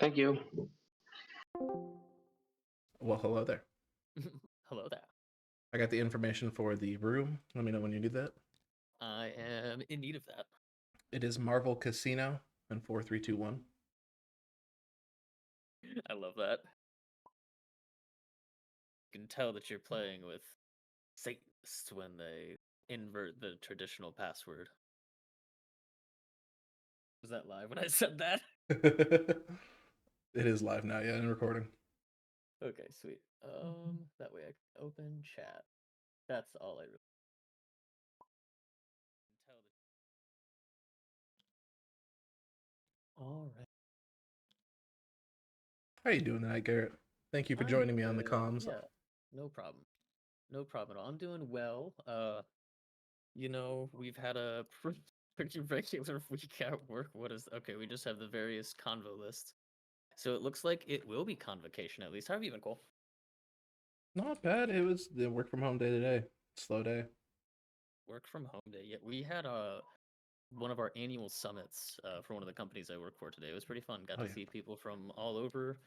Thank you. Well, hello there. Hello there. I got the information for the room. Let me know when you need that. I am in need of that. It is Marvel Casino and 4321. I love that. You can tell that you're playing with Satanists when they invert the traditional password. Was that live when I said that? It is live now, yeah, and recording. Okay, sweet. That way I can open chat. That's all I really can tell. All right. How you doing tonight, Garrett? Thank you for I'm joining me on the good. comms. Yeah, no problem. No problem at all. I'm doing well. We've had a pretty regular week at work. Okay, we just have the various convo lists. So it looks like it will be Convocation at least. How have you been, Cole? Not bad. It was the work from home day today. Slow day. Work from home day. Yeah, we had one of our annual summits for one of the companies I work for today. It was pretty fun. Got to see people from all over.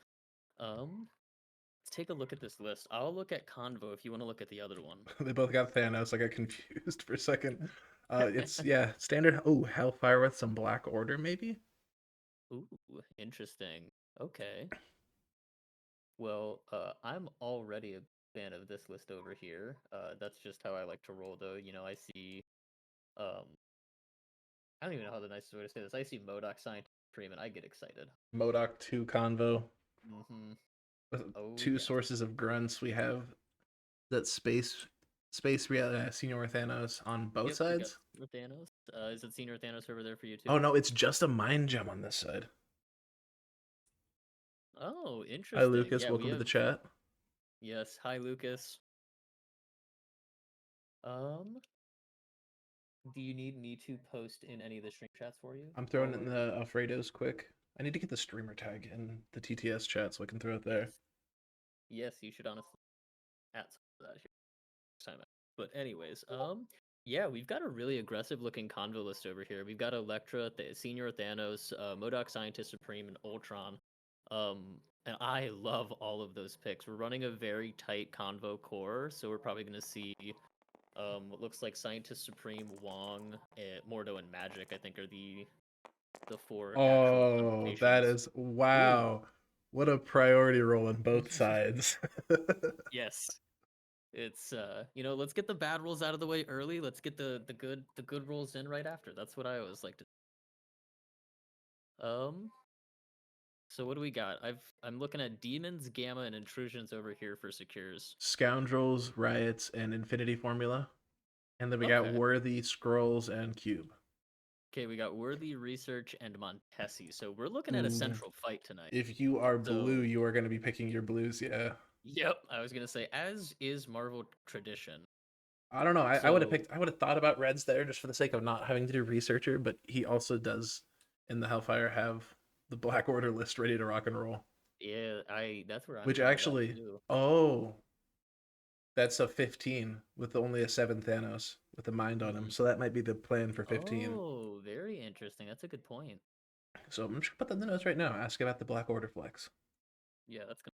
Let's take a look at this list. I'll look at Convo if you want to look at the other one. They both got Thanos. I got confused for a second. It's standard. Oh, Hellfire with some Black Order, maybe. Ooh, interesting. Okay. Well, I'm already a fan of this list over here. That's just how I like to roll, though. I see, I don't even know how the nicest way to say this. I see Modok Scientist Supreme, and I get excited. Modok 2 Convo. Mm-hmm. With Oh, two yes. sources of grunts. We have that space Senior Thanos on both sides. We got Thanos. Is it Senior Thanos over there for you too? Oh no, it's just a mind gem on this side. Oh, interesting. Hi Lucas, welcome to the chat. Yes, hi Lucas. Do you need me to post in any of the stream chats for you? I'm throwing it in the Alfredo's quick. I need to get the streamer tag in the TTS chat so I can throw it there. Yes, you should honestly add some of that here. But anyways, yeah, we've got a really aggressive looking convo list over here. We've got Elektra, Senior Thanos, Modok Scientist Supreme, and Ultron. And I love all of those picks. We're running a very tight convo core, so we're probably going to see what looks like Scientist Supreme, Wong, Mordo, and Magik, I think, are the four. Oh, that is wow. Ooh. What a priority roll on both sides. Yes. It's let's get the bad rolls out of the way early. Let's get the good rolls in right after. That's what I always like to. So what do we got? I'm looking at demons, gamma, and intrusions over here for secures. Scoundrels, riots, and infinity formula. And then we got worthy, scrolls, and cube. Okay, we got worthy, research, and Montesi. So we're looking at a central fight tonight. If you are blue, you are going to be picking your blues, yeah. Yep, I was gonna say, as is Marvel tradition. I don't know. I would have thought about reds there just for the sake of not having to do researcher, but he also does in the Hellfire have the Black Order list ready to rock and roll. Yeah, that's where I'm. Which actually, that's a 15 with only a 7 Thanos with a mind on him. So that might be the plan for 15. Oh, very interesting. That's a good point. So I'm just gonna put that in the notes right now. Ask about the Black Order flex. Yeah, that's good.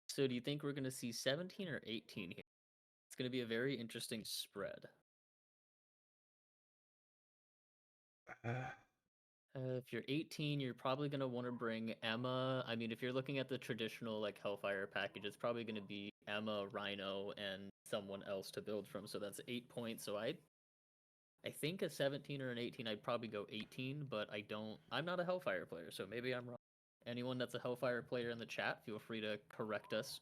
So do you think we're gonna see 17 or 18 here? It's gonna be a very interesting spread. If you're 18, you're probably going to want to bring Emma. I mean, if you're looking at the traditional like Hellfire package, it's probably going to be Emma, Rhino, and someone else to build from. So that's 8 points. So I think a 17 or an 18, I'd probably go 18, but I'm not a Hellfire player, so maybe I'm wrong. Anyone that's a Hellfire player in the chat, feel free to correct us.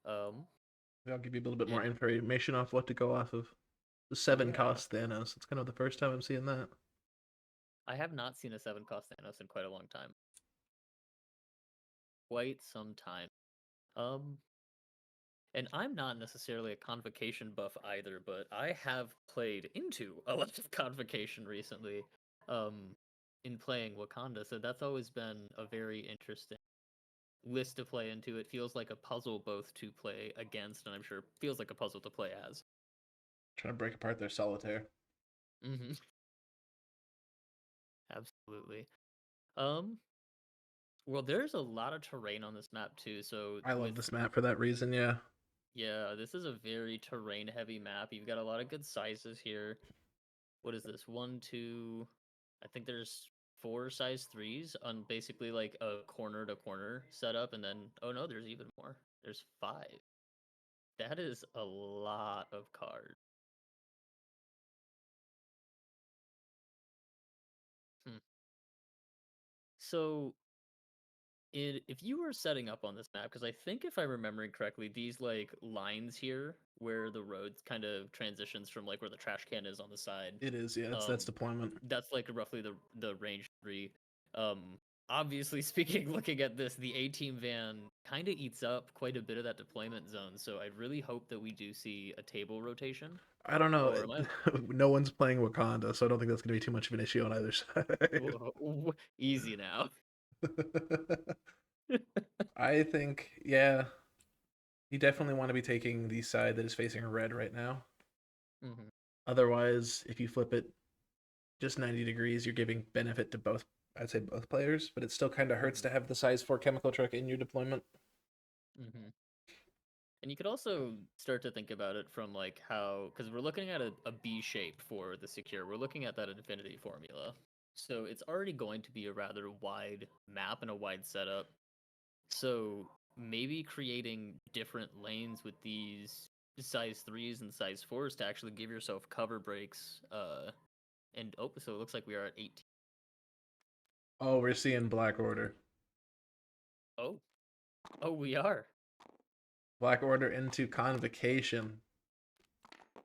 I'll give you a little bit more information off what to go off of. The 7 cost Thanos. It's kind of the first time I'm seeing that. I have not seen a 7 cost Thanos in quite a long time. Quite some time. And I'm not necessarily a Convocation buff either, but I have played into a lot of Convocation recently, in playing Wakanda, so that's always been a very interesting list to play into. It feels like a puzzle both to play against, and I'm sure feels like a puzzle to play as. Trying to break apart their solitaire. Absolutely. Um, well, there's a lot of terrain on this map too. So I love with this map for that reason. Yeah, yeah, this is a very terrain heavy map. You've got a lot of good sizes here. What is this? One, two, I think there's four size threes on basically like a corner to corner setup, and then oh no, there's even more. There's five. That is a lot of cards. Hmm. So if you were setting up on this map, because I think if I'm remembering correctly, these like lines here where the road kind of transitions from like where the trash can is on the side, it is. Yeah, that's deployment. that's like roughly the range three. Um, obviously speaking, looking at this, the A team van kind of eats up quite a bit of that deployment zone. So I really hope that we do see a table rotation. I don't know. Or am I No one's playing Wakanda, so I don't think that's going to be too much of an issue on either side. easy now? I think, yeah, you definitely want to be taking the side that is facing red right now. Hmm. Otherwise, if you flip it just 90 degrees, you're giving benefit to both, I'd say both players, but it still kind of hurts to have the size 4 chemical truck in your deployment. Hmm. And you could also start to think about it from like how, because we're looking at a B shape for the secure. We're looking at that infinity formula. So it's already going to be a rather wide map and a wide setup. So maybe creating different lanes with these size threes and size fours to actually give yourself cover breaks. And oh, so it looks like we are at 18. Oh, we're seeing Black Order. Oh, oh, we are. Black Order into Convocation.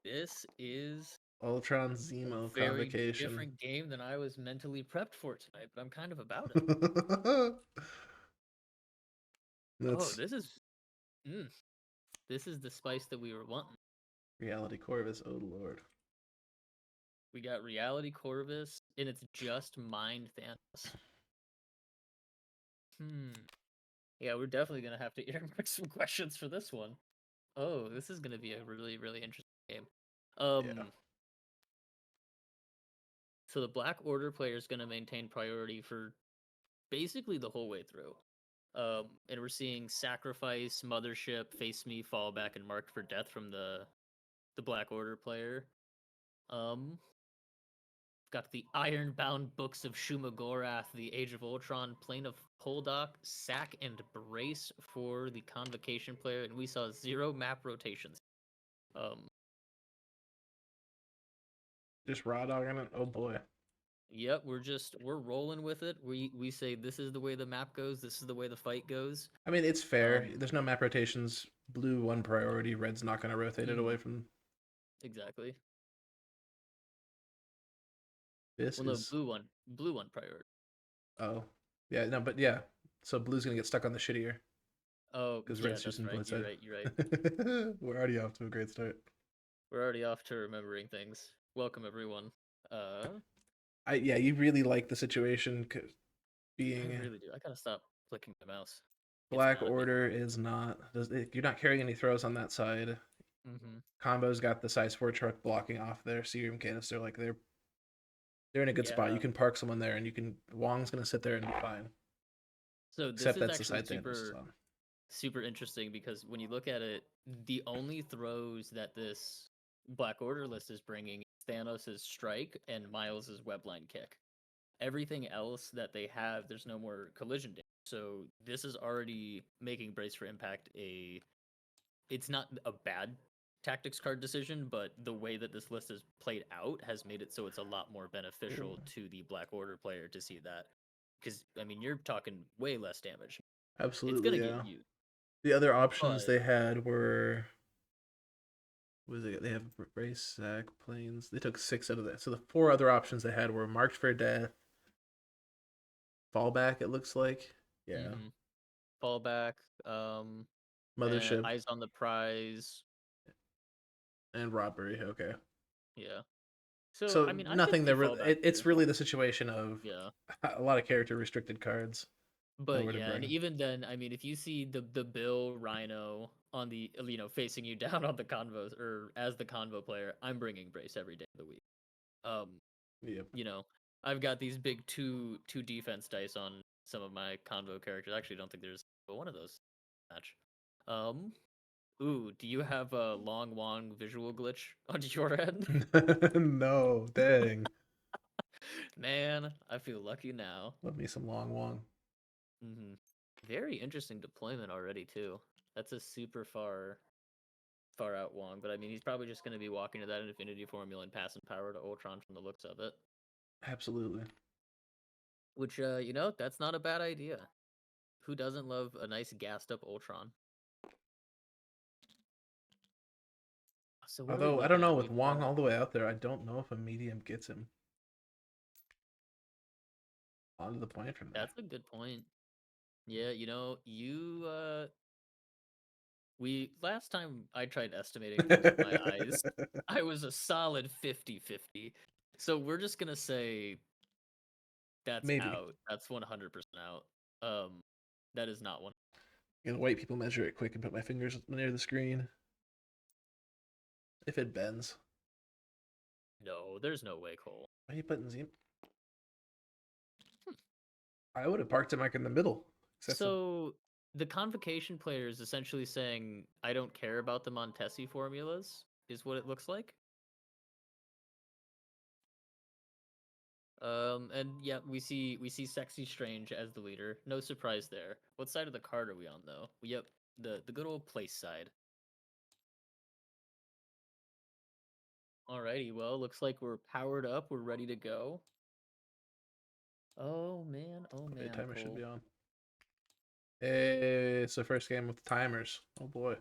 This is Ultron a Zemo very Convocation. different game than I was mentally prepped for tonight, but I'm kind of about it. Oh, That's mm, this is the spice that we were wanting. Reality Corvus. Oh, Lord. We got Reality Corvus, and it's just Mind Thanos. Hmm. Yeah, we're definitely gonna have to earmark some questions for this one. Oh, this is gonna be a really, really interesting game. Yeah. So the Black Order player is gonna maintain priority for basically the whole way through. And we're seeing Sacrifice, Mothership, Face Me, Fall Back, and Marked for Death from the Black Order player. Um, got the Ironbound Books of Shumagorath, the Age of Ultron, Plane of Pohldahk, Sack, and Brace for the Convocation player, and we saw 0 map rotations. Um, Just raw dogging it. Oh, boy. yep, we're rolling with it. We say this is the way the map goes, this is the way the fight goes. I mean, it's fair. Um, There's no map rotations. Blue one priority. Red's not going to rotate it away from. exactly. This Well, no, is. blue one priority. Oh, yeah. No, but yeah. So blue's going to get stuck on the shittier Oh, because yeah, red's just that's in right. blind You're side. right. You're right. We're already off to a great start. We're already off to remembering things. Welcome, everyone. Uh, Yeah, you really like the situation I being really do. I gotta stop clicking my mouse. Gets Black mad at me. Order is not. You're not carrying any throws on that side. Mm-hmm. Combo's got the size 4 truck blocking off their serum canister. Like they're in a good spot. You Yeah. can park someone there, and you can. Wong's gonna sit there and be fine. So this Except is that's the actually side Thanos is on. super interesting because when you look at it, the only throws that this Black Order list is bringing is Thanos' strike and Miles' webline kick. Everything else that they have, there's no more collision damage. So this is already making Brace for Impact it's not a bad tactics card decision, but the way that this list is played out has made it so it's a lot more beneficial to the Black Order player to see that. Because I mean, you're talking way less damage. It's gonna Absolutely, get yeah. you, The other options but they had were what was it? They have race sack planes. They took 6 out of that. So the 4 other options they had were marked for death, fallback. It looks like, yeah, fallback, mothership eyes on the prize, and robbery. Okay, yeah. So I so mean, I could nothing see that really. fallback It's too. really the situation of Yeah. a lot of character restricted cards. But Nowhere to yeah, and bring. even then, I mean, if you see the Bill Rhino on the facing you down on the convos or as the convo player, I'm bringing Brace every day of the week. Um, Yep. you know, I've got these big two defense dice on some of my convo characters. I actually don't think there's one of those match. Ooh, do you have a long Wong visual glitch on your end? No, dang. Man, I feel lucky now. Love me some Long Wong. Very interesting deployment already too. That's a super far out Wong, but I mean he's probably just going to be walking to that Infinity Formula and passing power to Ultron from the looks of it. Absolutely. Which that's not a bad idea. Who doesn't love a nice gassed up Ultron? So Although I don't know, with Wong all the way out there, I don't know if a medium gets him onto the point from there. That's a good point. Yeah, we last time I tried estimating things with my eyes, I was a solid 50-50. So we're just gonna say that's Maybe. out. That's 100% out. That is not one. The white people measure it quick and put my fingers near the screen. If it bends. No, there's no way, Cole. Why are you putting Zemo? I would have parked him like in the middle. So the Convocation player is essentially saying, I don't care about the Montesi formulas, is what it looks like. And yeah, we see Sexy Strange as the leader. No surprise there. What side of the card are we on though? Yep, the good old place side. Alrighty, well, looks like we're powered up. We're ready to go. Oh man, The timer Cole. should be on. Hey, it's the first game with timers. Oh boy.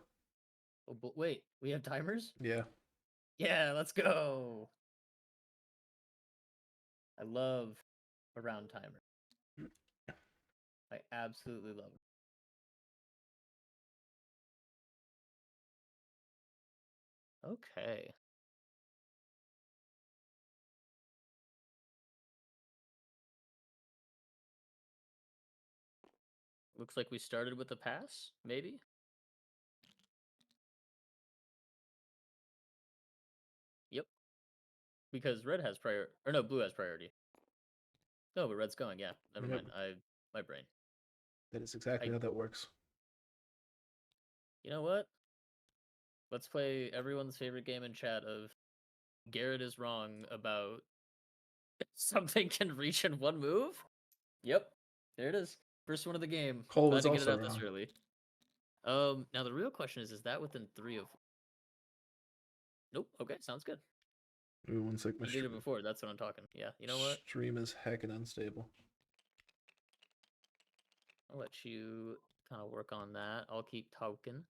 Oh, but wait, we have timers? Yeah. Yeah, let's go. I love a round timer. I absolutely love it. Okay. Looks like we started with a pass, maybe? Yep. Because red has priority, or no, blue has priority. No, but red's going, yeah. Never mind. My brain. That is exactly how that works. You know what? Let's play everyone's favorite game in chat of Garrett is wrong about something can reach in one move. Yep. There it is. First one of the game. Cole Glad was to get it also out wrong. this early. Now the real question is that within 3 of... Nope. Okay, sounds good. Ooh, one sec. You did it before. That's what I'm talking. Yeah, you know what? Stream is heckin' unstable. I'll let you kind of work on that. I'll keep talking.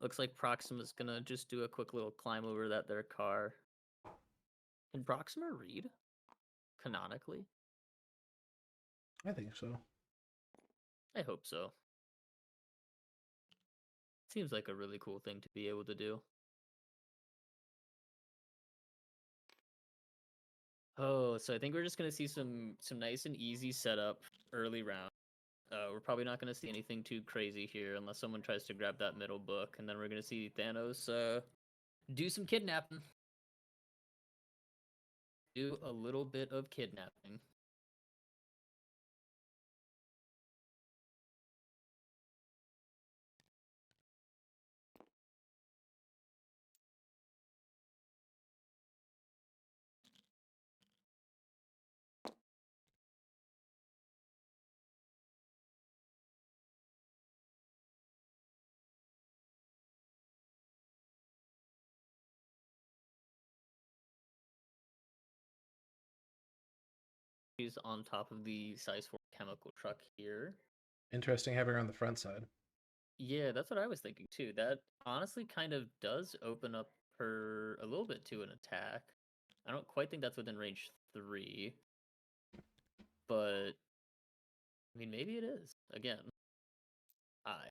Looks like Proxima's gonna just do a quick little climb over their car. Can Proxima read? Canonically? I think so. I hope so. Seems like a really cool thing to be able to do. Oh, so I think we're just gonna see some nice and easy setup early round. We're probably not gonna see anything too crazy here unless someone tries to grab that middle book, and then we're gonna see Thanos do some kidnapping. Do a little bit of kidnapping. He's on top of the size 4 chemical truck here. Interesting having her on the front side. Yeah, that's what I was thinking too. That honestly kind of does open up her a little bit to an attack. I don't quite think that's within range 3. But I mean maybe it is. Again. I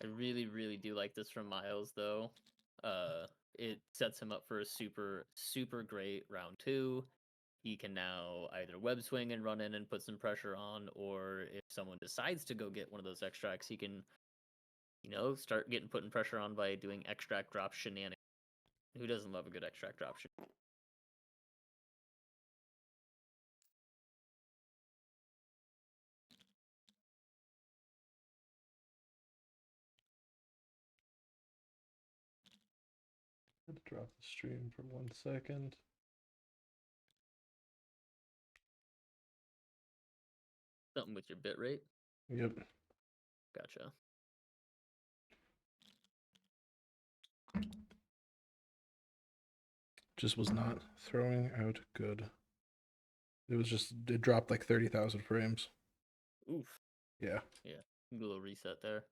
really, really do like this from Miles though. It sets him up for a super, super great round 2. He can now either web swing and run in and put some pressure on, or if someone decides to go get one of those extracts, he can, start getting putting pressure on by doing extract drop shenanigans. Who doesn't love a good extract drop shenanigans? drop the stream for 1 second. Something with your bit rate? Yep. Gotcha. Just was not throwing out good. It dropped like 30,000 frames. Oof. Yeah. Yeah. A little reset there.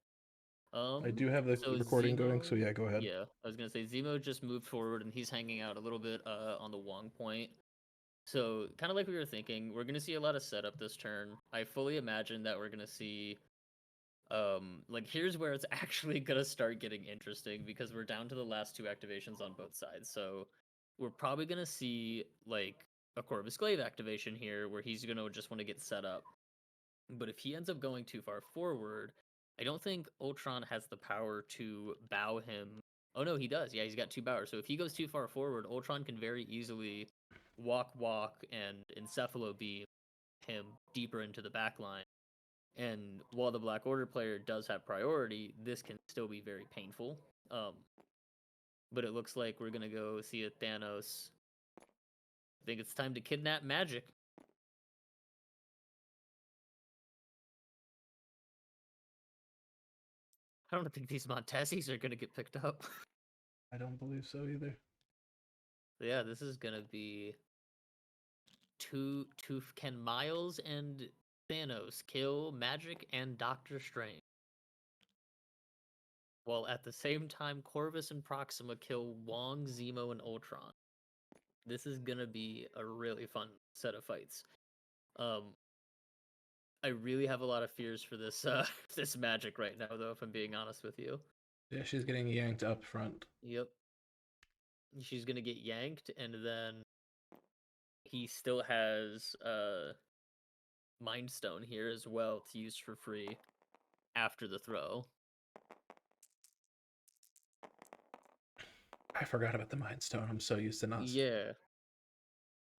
I do have the so recording going, so Zemo- yeah, go ahead. Yeah, I was gonna say Zemo just moved forward and he's hanging out a little bit on the Wong point. So kind of like we were thinking, we're gonna see a lot of setup this turn. I fully imagine that we're gonna see like here's where it's actually gonna start getting interesting because we're down to the last two activations on both sides. So we're probably gonna see like a Corvus Glaive activation here where he's gonna just want to get set up. But if he ends up going too far forward, I don't think Ultron has the power to bow him. Oh no, he does. Yeah, he's got 2 bowers. So if he goes too far forward, Ultron can very easily walk, and encephalo beam him deeper into the back line. And while the Black Order player does have priority, this can still be very painful. But it looks like we're gonna go see a Thanos. I think it's time to kidnap Magik. I don't think these Montezis are gonna get picked up. I don't believe so either. Yeah, this is gonna be two. Can Miles and Thanos kill Magik and Doctor Strange, while at the same time Corvus and Proxima kill Wong, Zemo, and Ultron? This is gonna be a really fun set of fights. I really have a lot of fears for this this Magik right now, though. If I'm being honest with you. Yeah, she's getting yanked up front. Yep. She's gonna get yanked, and then he still has Mind Stone here as well to use for free after the throw. I forgot about the Mind Stone. I'm so used to not. Yeah.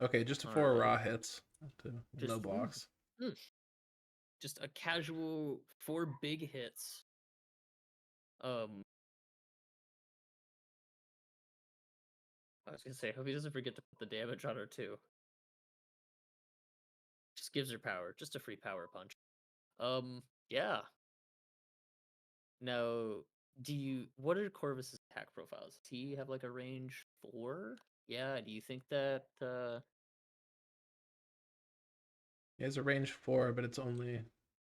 Okay, just All 4 right. raw hits. No Just blocks. just a casual 4 big hits. I was gonna say, I hope he doesn't forget to put the damage on her too. Just gives her power, just a free power punch. Yeah. Now, what are Corvus's attack profiles? Does he have like a range 4? Yeah, do you think that He has a range 4, but it's only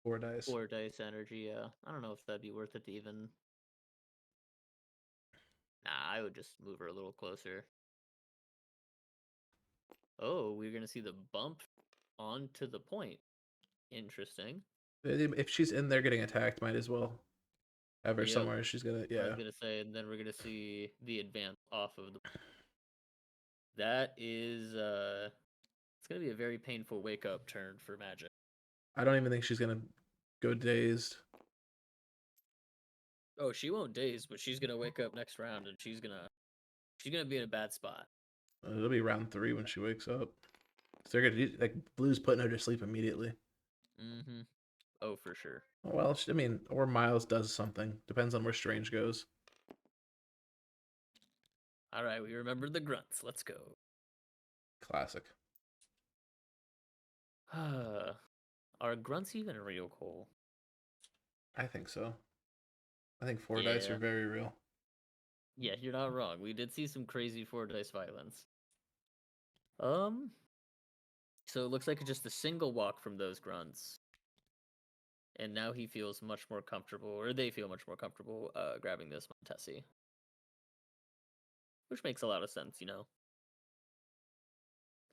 4 dice. 4 dice energy, yeah. I don't know if that'd be worth it to even. Nah, I would just move her a little closer. Oh, we're gonna see the bump onto the point. Interesting. If she's in there getting attacked, might as well have her Yep. somewhere. She's gonna, I was yeah. gonna say, and then we're gonna see the advance off of the. That is, it's gonna be a very painful wake up turn for Magik. I don't even think she's gonna go dazed. Oh, she won't daze, but she's gonna wake up next round, and she's gonna be in a bad spot. It'll be round 3 when she wakes up. They're gonna like Blue's putting her to sleep immediately. Mm-hmm. Oh, for sure. Well, I mean, or Miles does something. Depends on where Strange goes. All right, we remembered the grunts. Let's go. Classic. Are grunts even real, Cole? I think so. I think 4 dice are very real. Yeah, you're not wrong. We did see some crazy 4 dice violence. So it looks like just a single walk from those grunts. And now he feels much more comfortable, or they feel much more comfortable grabbing this Montesi. Which makes a lot of sense, you know?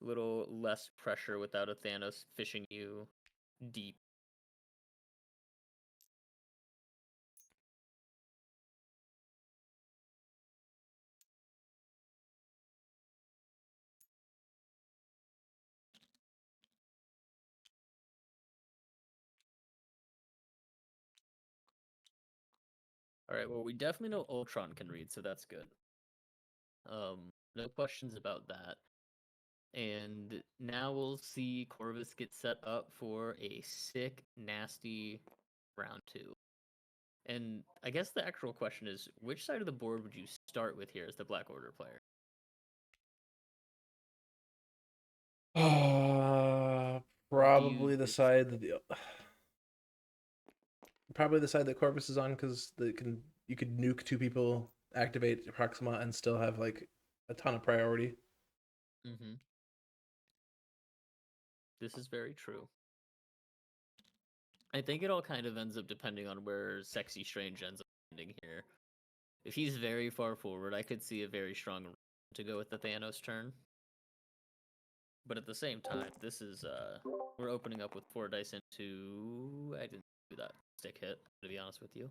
A little less pressure without a Thanos fishing you deep. All right, well, we definitely know Ultron can read, so that's good. No questions about that. And now we'll see Corvus get set up for a sick, nasty round 2. And I guess the actual question is, which side of the board would you start with here as the Black Order player? Probably the side that probably the side that Corvus is on, because you could nuke two people, activate Proxima, and still have like a ton of priority. Mm-hmm. This is very true. I think it all kind of ends up depending on where Sexy Strange ends up ending here. If he's very far forward, I could see a very strong to go with the Thanos turn. But at the same time, this is we're opening up with 4 dice into I didn't do that stick hit, to be honest with you.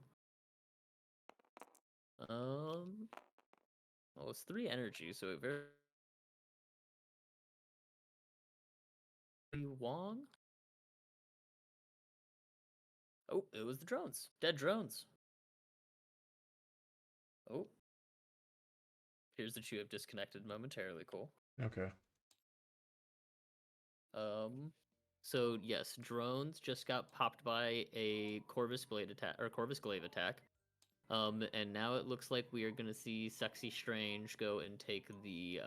Well, it's 3 energy, so it very Wong. Oh, it was the drones. Dead drones. Oh. Here's the two have disconnected momentarily. Cool. Okay. So yes, drones just got popped by a Corvus Glaive attack or Corvus Glaive attack. And now it looks like we are gonna see Sexy Strange go and take the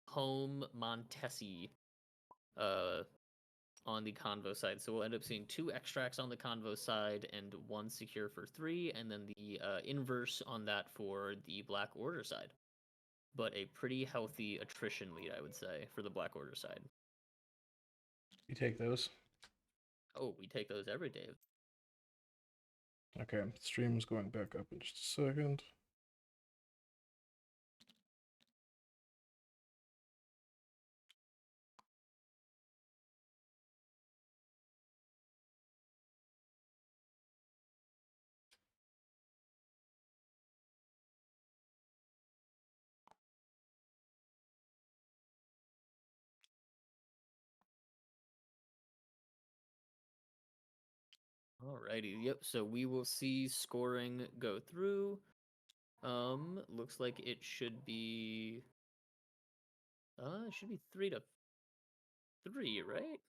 home Montesi on the convo side. So we'll end up seeing 2 extracts on the convo side and 1 secure for 3, and then the inverse on that for the Black Order side. But a pretty healthy attrition lead, I would say, for the Black Order side. You take those? Oh, we take those every day. Okay, stream's going back up in just a second. Alrighty, yep. So we will see scoring go through. Looks like it should be. It should be 3-3, right?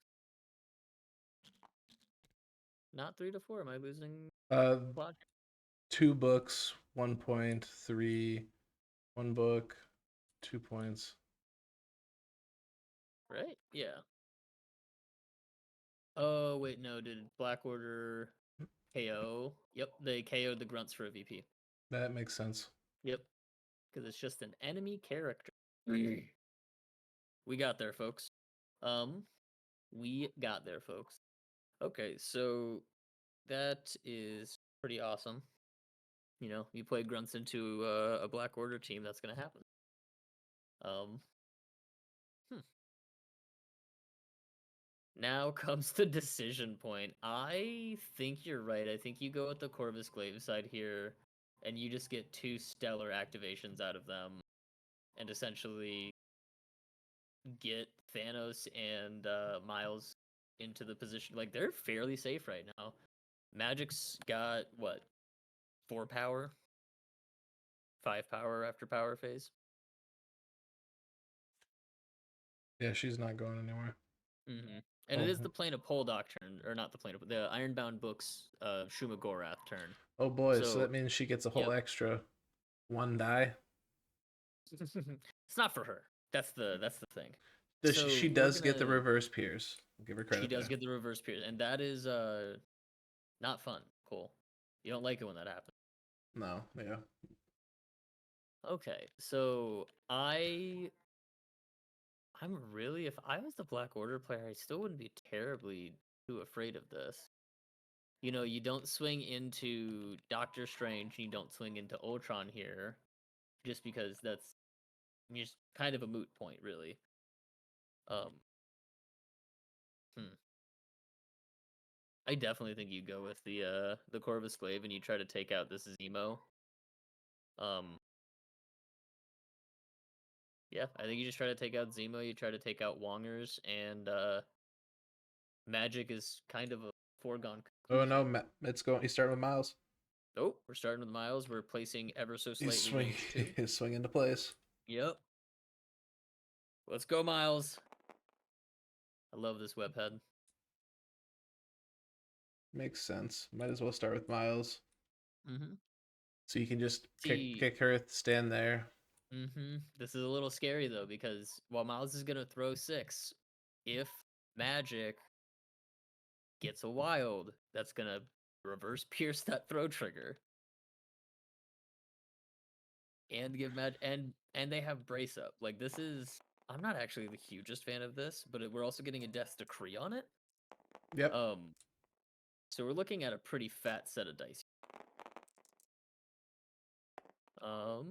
Not 3-4. Am I losing logic? 2 books, 1 point, 3, 1 book, 2 points. Right? Yeah. Oh wait, no. Did Black Order KO? Yep, they KO'd the grunts for a VP. That makes sense. Yep, because it's just an enemy character. We got there, folks. We got there, folks. Okay, so that is pretty awesome. You know, you play grunts into a Black Order team, that's gonna happen. Now comes the decision point. I think you're right. I think you go with the Corvus Glaive side here, and you just get 2 stellar activations out of them, and essentially get Thanos and Miles into the position. Like, they're fairly safe right now. Magik's got, what, 4 power? 5 power after power phase? Yeah, she's not going anywhere. Mm-hmm. And it is the plane of Pohldahk turn, or not the plane of the Ironbound Books Shuma Gorath turn. Oh boy, so that means she gets a whole yep. extra 1 die. It's not for her. That's the thing. She does get the reverse Pierce. Give her credit. She does get the reverse Pierce, and that is not fun. Cool. You don't like it when that happens. No, yeah. Okay, so I'm really, if I was the Black Order player, I still wouldn't be terribly too afraid of this. You know, you don't swing into Doctor Strange, and you don't swing into Ultron here, just because that's just kind of a moot point, really. I definitely think you go with the Corvus Glaive and you try to take out this Zemo. Yeah, I think you just try to take out Zemo, you try to take out Wongers, and Magik is kind of a foregone conclusion. Oh no, it's going. He's starting with Miles. Oh, we're starting with Miles. We're placing ever so slightly. He's swinging into place. Yep. Let's go, Miles. I love this webhead. Makes sense. Might as well start with Miles. Mm-hmm. So you can just See, kick her, stand there. this is a little scary though, because while Miles is gonna throw 6, if Magik gets a wild, that's gonna reverse pierce that throw trigger. And give and they have brace up. Like, this is, I'm not actually the hugest fan of this, but we're also getting a Death's Decree on it. Yep. So we're looking at a pretty fat set of dice.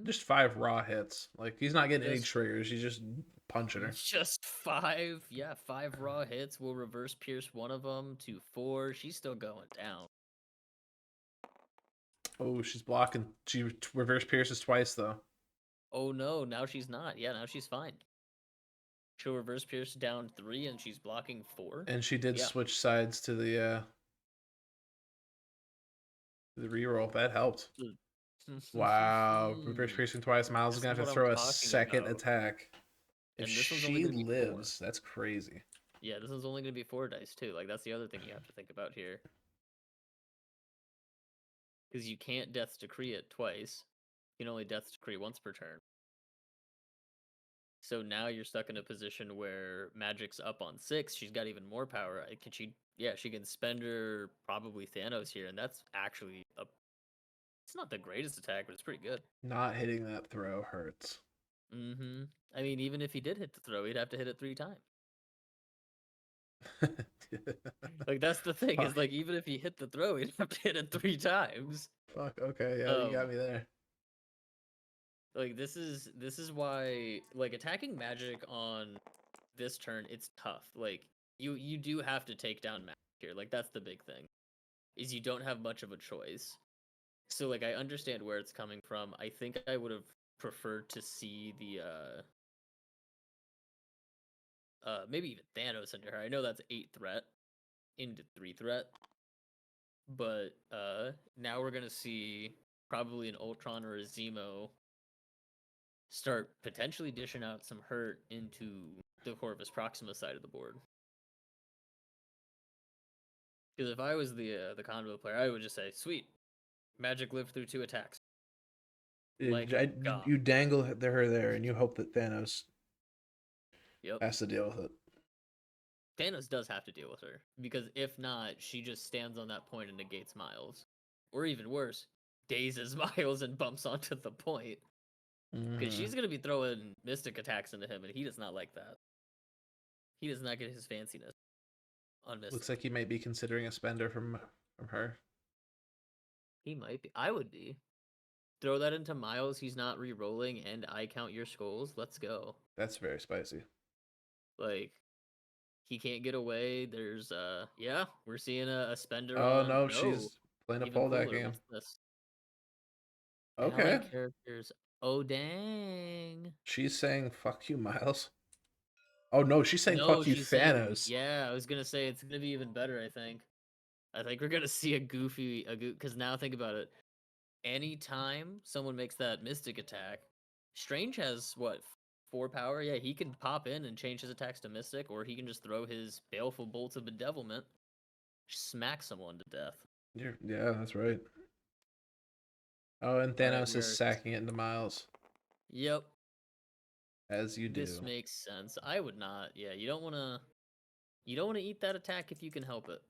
Just 5 raw hits. Like, he's not getting any just triggers. He's just punching her. just 5, yeah, 5 raw hits. Will reverse pierce one of them to 4. She's still going down. Oh, she's blocking. She reverse pierces twice though. Oh no, now she's not. Yeah, now she's fine. She'll reverse pierce down 3 and she's blocking 4. And she did Yeah. switch sides to the reroll. That helped. Wow. Reverse piercing twice. Miles is This gonna is have to what throw I'm a talking second about. attack. If And this one's only she gonna be 4. lives, that's crazy. Yeah, this one's only going to be 4 dice, too. Like, that's the other thing you have to think about here. Because you can't Death's Decree it twice. You can only Death's Decree once per turn. So now you're stuck in a position where Magik's up on 6. She's got even more power. Can she? Yeah, she can spend her probably Thanos here, and that's actually a. It's not the greatest attack, but it's pretty good. Not hitting that throw hurts. I mean, even if he did hit the throw, he'd have to hit it 3 times. Like, that's the thing, is like, even if he hit the throw, he'd have to hit it 3 times. Fuck, okay, yeah, you got me there. Like, this is why, like, attacking Magik on this turn, it's tough. Like, you do have to take down Magik here. Like, that's the big thing, is you don't have much of a choice. So, like, I understand where it's coming from. I think I would have preferred to see the maybe even Thanos under her. I know that's 8 threat into 3 threat, but now we're gonna see probably an Ultron or a Zemo start potentially dishing out some hurt into the Corvus Proxima side of the board. Because if I was the Convo player, I would just say, sweet, Magik lived through 2 attacks. Like, you dangle her there, and you hope that Thanos has to deal with it. Thanos does have to deal with her, because if not, she just stands on that point and negates Miles. Or even worse, dazes Miles and bumps onto the point. Because she's going to be throwing mystic attacks into him, and he does not like that. He does not get his fanciness on mystic. Looks like he might be considering a spender from her. He might be. I would be. Throw that into Miles, he's not re-rolling, and I count your skulls. Let's go. That's very spicy. Like, he can't get away. There's, yeah, we're seeing a spender Oh, on... no, she's playing a Pohldahk game. What's this? Okay. Allied characters. Oh, dang. She's saying, fuck you, Miles. Oh, no, she's saying, No, fuck you, she's Thanos. saying, yeah, I was going to say, it's going to be even better, I think. I think we're going to see because now think about it. Anytime someone makes that mystic attack, Strange has, what, 4 power? Yeah, he can pop in and change his attacks to mystic, or he can just throw his baleful bolts of bedevilment, smack someone to death. Yeah, that's right. Oh, and Thanos is sacking it into Miles. Yep. As you do. This makes sense. I would not. Yeah, you don't want to eat that attack if you can help it.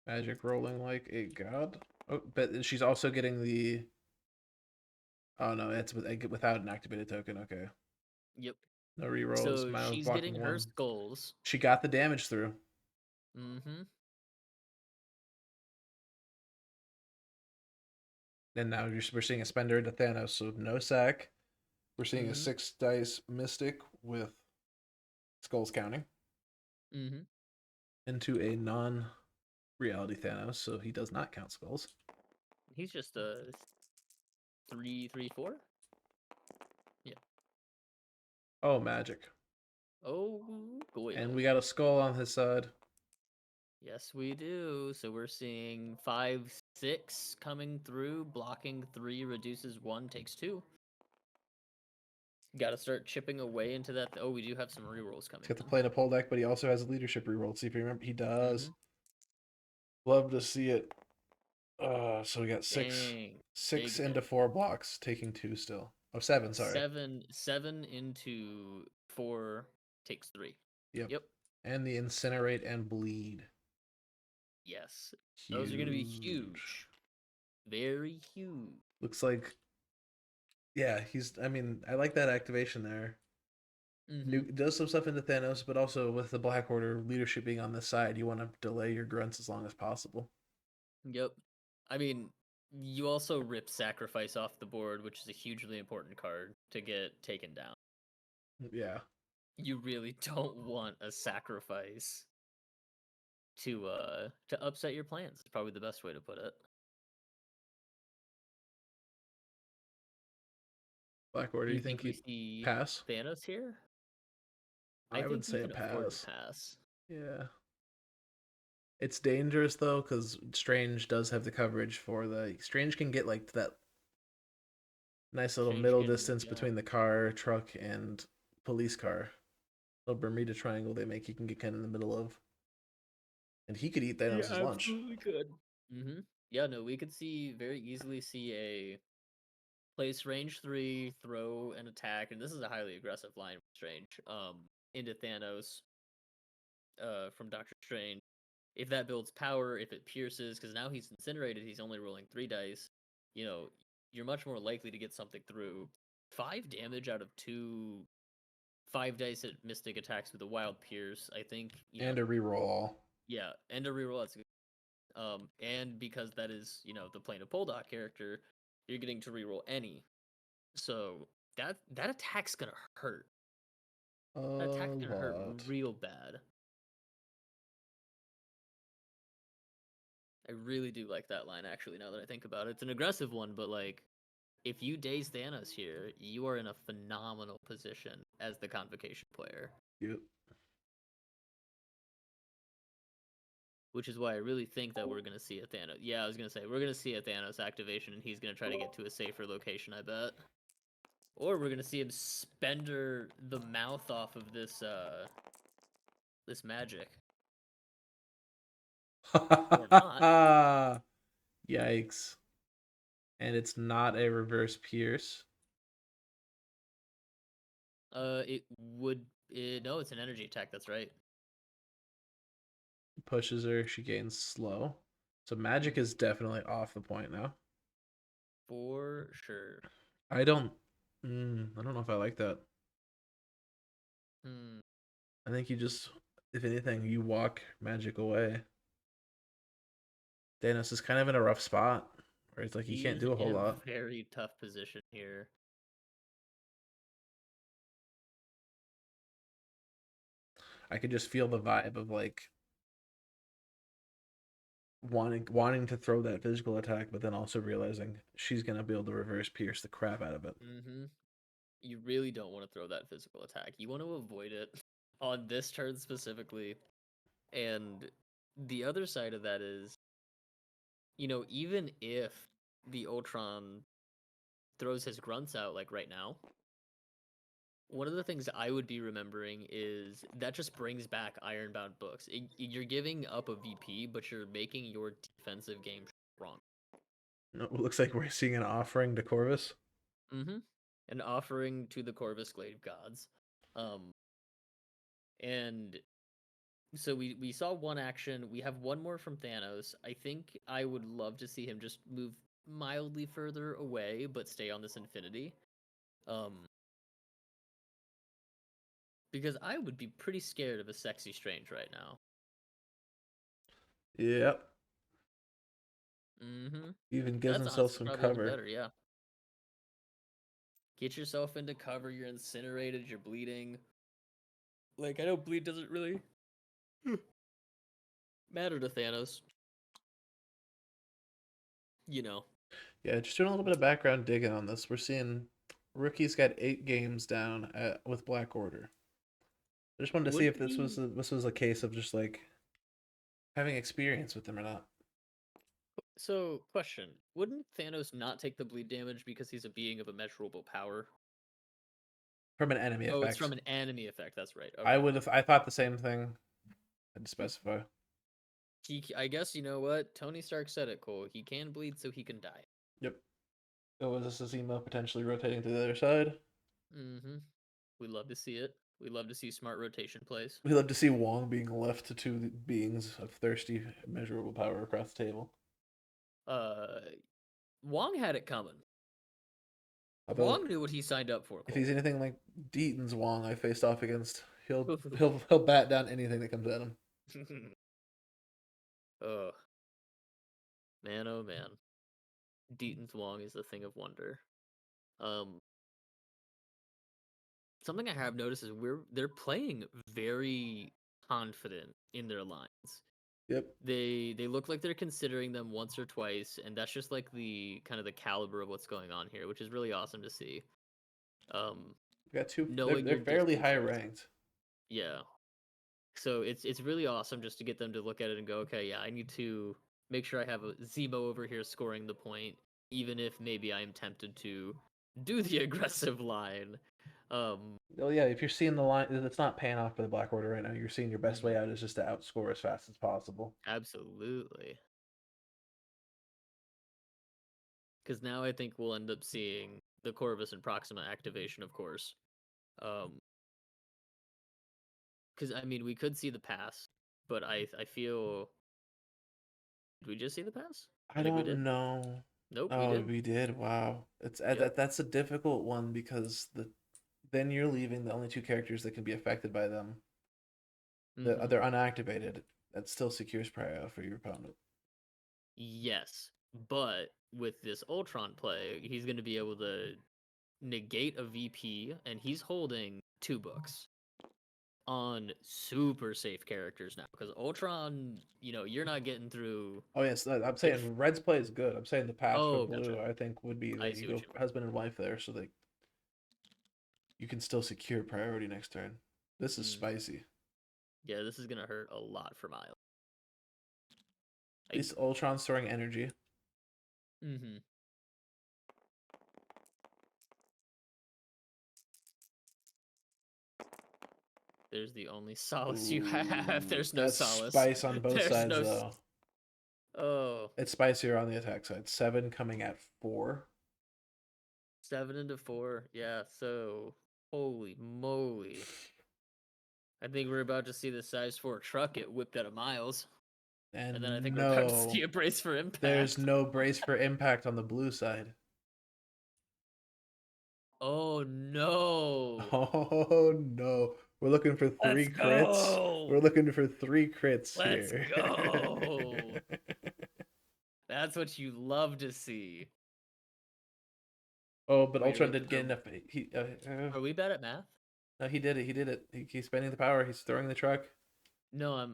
Magik rolling like a god. Oh, but she's also getting the... Oh, no, it's without an activated token. Okay. Yep. No rerolls. So she's getting her skulls. She got the damage through. And now we're seeing a spender into Thanos, so no sack. We're seeing a 6 dice mystic with skulls counting into a non-reality Thanos, so he does not count skulls. He's just a 3/4. Yeah. Oh, magic. Oh, boy. And we got a skull on his side. Yes, we do. So we're seeing 5/6 coming through, blocking 3, reduces 1, takes 2. Got to start chipping away into that. Oh, we do have some rerolls coming. He's got to play in a Pohldahk, but he also has a leadership reroll. See if you remember, he does. Love to see it. So we got six Dang, six big into hit. 4 blocks, taking 2 still. Oh, 7, sorry. Seven into 4 takes 3. Yep. Yep. And the incinerate and bleed. Yes. Those are going to be Huge. huge. Very huge. Looks like, yeah, I mean, I like that activation there. Mm-hmm. Does some stuff into Thanos, but also with the Black Order leadership being on this side, you want to delay your grunts as long as possible. Yep. I mean, you also rip Sacrifice off the board, which is a hugely important card to get taken down. Yeah. You really don't want a Sacrifice to upset your plans. It's probably the best way to put it. Black Order, Do you you think think we you see pass? Thanos here? I I would think you say can afford to pass. pass. Yeah. It's dangerous though, because Strange does have the coverage for the Strange can get like that nice little Strange middle can, distance yeah. between the car, truck, and police car. Little Bermuda Triangle they make, you can get kind of in the middle of. And he could eat Yeah, Thanos' lunch. absolutely could. Mm-hmm. Yeah, no, we could see very easily see a place range 3, throw an attack, and this is a highly aggressive line with Strange. Into Thanos, from Doctor Strange. If that builds power, if it pierces, because now he's incinerated, he's only rolling 3 dice. You know, you're much more likely to get something through. 5 damage out of 2 5 dice at Mystic attacks with a wild pierce. I think, And a reroll all. yeah, and a reroll. That's and because that is, the plane of Pohldahk character, you're getting to reroll any. So that attack's gonna hurt. A That attack's gonna hurt lot. real bad. I really do like that line, actually, now that I think about it. It's an aggressive one, but like, if you daze Thanos here, you are in a phenomenal position as the Convocation player. Yep. Which is why I really think that we're gonna see a Thanos. Yeah, I was gonna say we're gonna see a Thanos activation, and he's gonna try to get to a safer location, I bet. Or we're gonna see him spender the mouth off of this Magik. Or not. Yikes. And it's not a reverse pierce. It would. No, it's an energy attack. That's right. Pushes her, she gains slow. So Magik is definitely off the point now. For sure. I don't I don't know if I like that. Hmm. I think you just, if anything, you walk Magik away. Thanos is kind of in a rough spot where it's like he can't He's do a whole in a lot. very tough position here. I could just feel the vibe of like wanting to throw that physical attack, but then also realizing she's gonna be able to reverse pierce the crap out of it. Mm-hmm. You really don't want to throw that physical attack. You want to avoid it on this turn specifically. And the other side of that is, even if the Ultron throws his grunts out like right now, one of the things I would be remembering is that just brings back Ironbound books. You're giving up a VP, but you're making your defensive game strong. It looks like we're seeing an offering to Corvus. Mm-hmm. An offering to the Corvus Glaive gods. Um, and so we saw one action. We have one more from Thanos. I think I would love to see him just move mildly further away, but stay on this infinity. Um, because I would be pretty scared of a sexy Strange right now. Yep. Mm-hmm. Even gives That's himself honestly some probably even cover. better, yeah. Get yourself into cover, you're incinerated, you're bleeding. Like, I know bleed doesn't really matter to Thanos. You know. Yeah, just doing a little bit of background digging on this. We're seeing Rookie's got 8 games down with Black Order. I just wanted to see Wouldn't if he this was a case of just like having experience with them or not. So, question. Wouldn't Thanos not take the bleed damage because he's a being of immeasurable power? From an enemy Oh, it's from effect. an enemy effect, that's right. Okay. I thought the same thing. I'd specify. I guess you know what Tony Stark said it, Cole. He can bleed, so he can die. Yep. Oh, is this a Zemo potentially rotating to the other side? Mm-hmm. We love to see it. We love to see smart rotation plays. We love to see Wong being left to two beings of thirsty, immeasurable power across the table. Uh, Wong had it coming. Although, Wong knew what he signed up for. if Cole. he's anything like Deaton's Wong I faced off against, he'll bat down anything that comes at him. Oh man, oh man. Deaton's Wong is a thing of wonder. Something I have noticed is they're playing very confident in their lines. Yep. They look like they're considering them once or twice, and that's just like the kind of the caliber of what's going on here, which is really awesome to see. We got two. Knowing They're your fairly high distances. ranked. Yeah. So it's really awesome just to get them to look at it and go, okay, yeah, I need to make sure I have a Zemo over here scoring the point, even if maybe I am tempted to do the aggressive line. Well, yeah, if you're seeing the line, it's not paying off for the Black Order right now. You're seeing your best way out is just to outscore as fast as possible. Absolutely. Because now I think we'll end up seeing the Corvus and Proxima activation, of course. Because I mean, we could see the pass, but I feel. Did we just see the pass? I think we don't did. know. Nope, we Oh, did. we did. Wow, it's Yep. that's a difficult one because then you're leaving the only two characters that can be affected by them. They're unactivated. That still secures prio for your opponent. Yes, but with this Ultron play, he's going to be able to negate a VP, and he's holding 2 books on super safe characters now. Because Ultron, you're not getting through. Oh yes, I'm saying Red's play is good. I'm saying the pass for Oh, blue, gotcha. I think, would be I that see you what go you mean. husband and wife there, so that you can still secure priority next turn. This is spicy. Yeah, this is gonna hurt a lot for Miles. At least Ultron's storing energy. Mm-hmm. There's the only solace you have. There's no That's solace. spice on both There's sides, no. though. Oh. It's spicier on the attack side. 7 coming at 4. 7 into 4. Yeah. So, holy moly! I think we're about to see the size 4 truck get whipped out of Miles, and then I think we're about to see a brace for impact. There's no brace for impact on the blue side. Oh no! Oh no! We're looking for 3 crits. We're looking for 3 crits here. Let's go! That's what you love to see. Oh, but Ultron did get enough. Are we bad at math? No, he did it. He did it. He's spending the power. He's throwing the truck. No,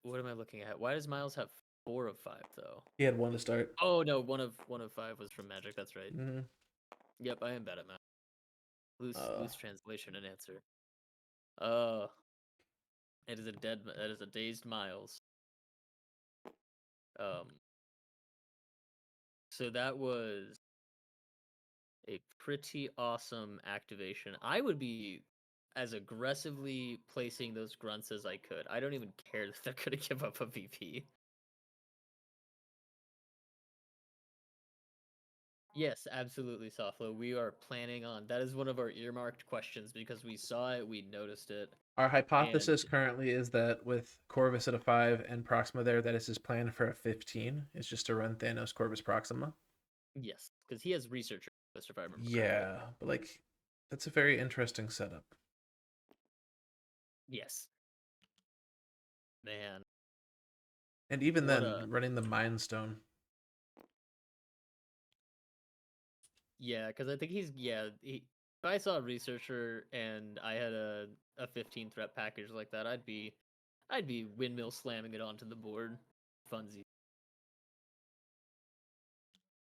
what am I looking at? Why does Miles have 4 of 5 though? He had 1 to start. Oh no, one of 5 was from Magik. That's right. Mm-hmm. Yep, I am bad at math. Loose translation and answer. It is that is a dazed Miles. So that was a pretty awesome activation. I would be as aggressively placing those grunts as I could. I don't even care that they're gonna give up a VP. Yes, absolutely, Soflo. We are planning on that is one of our earmarked questions because we saw it, we noticed it. Our hypothesis currently is that with Corvus at a 5 and Proxima there, that is his plan for a 15. It's just to run Thanos, Corvus, Proxima. Yes, because he has researcher, if I remember. Yeah, but like that's a very interesting setup. Yes. Man. And even then, running the Mind Stone. Yeah, because I think if I saw a researcher and I had a 15 threat package like that, I'd be windmill slamming it onto the board. Funzy.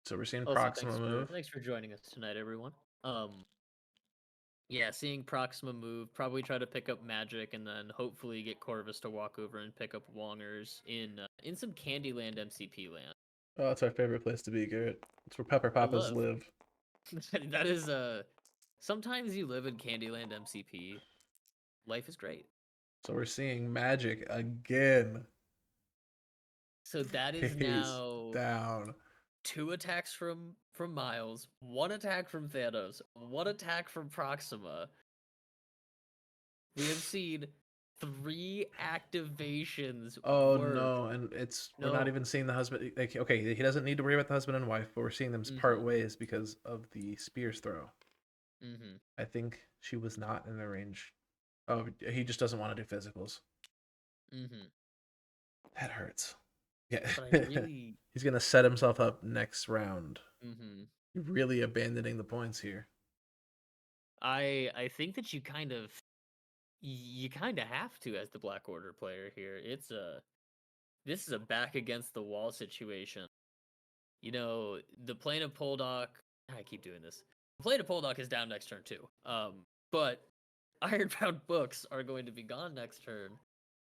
So we're seeing Proxima move. Thanks for joining us tonight, everyone. Yeah, seeing Proxima move, probably try to pick up Magik, and then hopefully get Corvus to walk over and pick up Wongers in some Candyland MCP land. Oh, that's our favorite place to be, Garrett. It's where Pepper Papas live. That is sometimes you live in Candyland MCP. Life is great. So we're seeing Magik again. So that is Face now down. 2 attacks from Miles, 1 attack from Thanos, 1 attack from Proxima. We have seen 3 activations. Oh work. no, and we're not even seeing the husband. Like, okay, he doesn't need to worry about the husband and wife, but we're seeing them part ways because of the spears throw. I think she was not in the range. Oh, he just doesn't want to do physicals. That hurts. Yeah, But I really... he's gonna set himself up next round. Really abandoning the points here. I think that you kind of have to as the Black Order player here. This is a back against the wall situation. You know, the plane of Pohldahk. I keep doing this. The plane of Pohldahk is down next turn too. But Ironbound books are going to be gone next turn,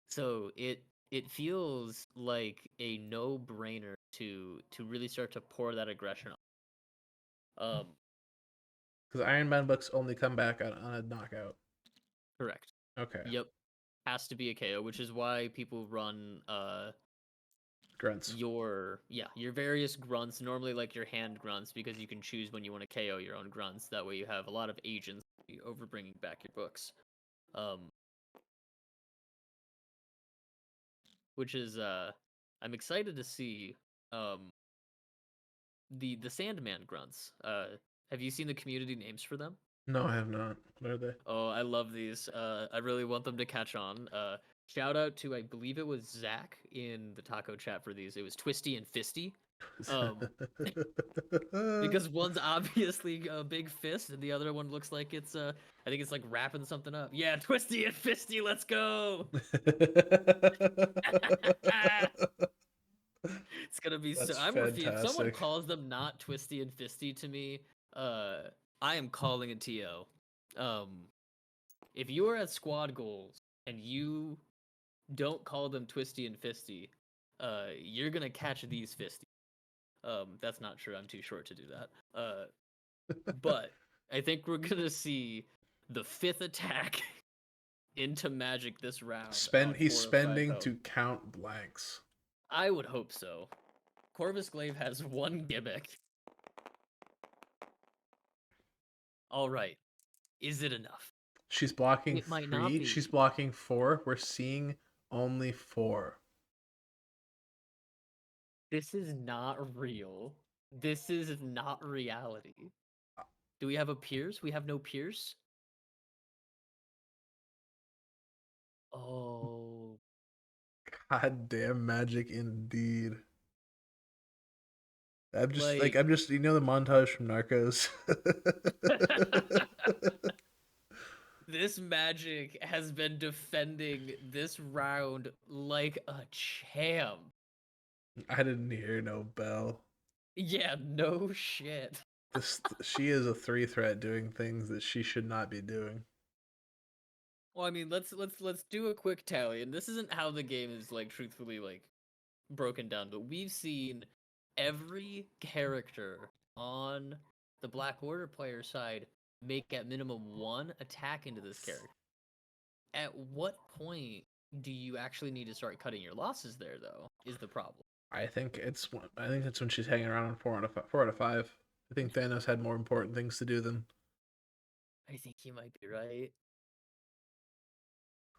so it feels like a no-brainer to really start to pour that aggression on. Because Ironbound books only come back on a knockout. Correct. Okay. Yep. Has to be a KO, which is why people run grunts. Your various grunts, normally like your hand grunts, because you can choose when you want to KO your own grunts. That way you have a lot of agency over bringing back your books. Which is I'm excited to see the Sandman grunts. Have you seen the community names for them? No, I have not. What are they? Oh, I love these. I really want them to catch on. Shout out to, I believe it was Zach in the taco chat for these. It was Twisty and Fisty. Because one's obviously a big fist, and the other one looks like it's I think it's like wrapping something up. Yeah, Twisty and Fisty, let's go. It's gonna be That's so. If someone fantastic. calls them not Twisty and Fisty to me, I am calling a TO. If you are at squad goals and you don't call them Twisty and Fisty, you're gonna catch these Fisty. That's not true. I'm too short to do that. But I think we're gonna see the 5th attack into Magik this round. He's spending to count blanks. I would hope so. Corvus Glaive has 1 gimmick. All right. Is it enough? She's blocking It might 3. not be. She's blocking 4. We're seeing only 4. This is not real. This is not reality. Do we have a Pierce? We have no Pierce? Oh. Goddamn Magik indeed. I'm just Like... you know the montage from Narcos. This Magik has been defending this round like a champ. I didn't hear no bell. Yeah, no shit. She is a 3 threat doing things that she should not be doing. Well, I mean, let's do a quick tally, and this isn't how the game is like truthfully like broken down, but we've seen every character on the Black Order player side make at minimum 1 attack into this character. At what point do you actually need to start cutting your losses there, though, is the problem. I think it's when she's hanging around on 4 out of 5. I think Thanos had more important things to do than. I think you might be right.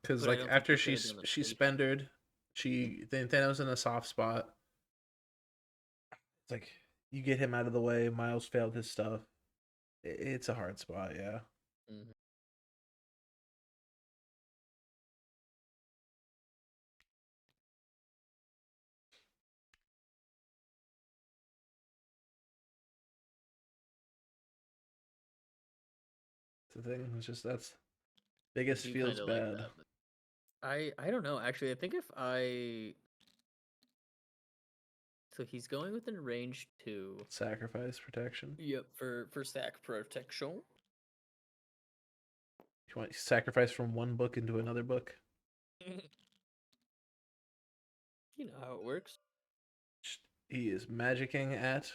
Because like after she's spendered, Thanos in a soft spot. It's like you get him out of the way. Miles failed his stuff. It's a hard spot, yeah. The thing is just that's biggest feels bad. Like I don't know, actually. I think if I... So he's going within range 2. Sacrifice protection. Yep, for sac protection. You want sacrifice from one book into another book? You know how it works. He is magicking at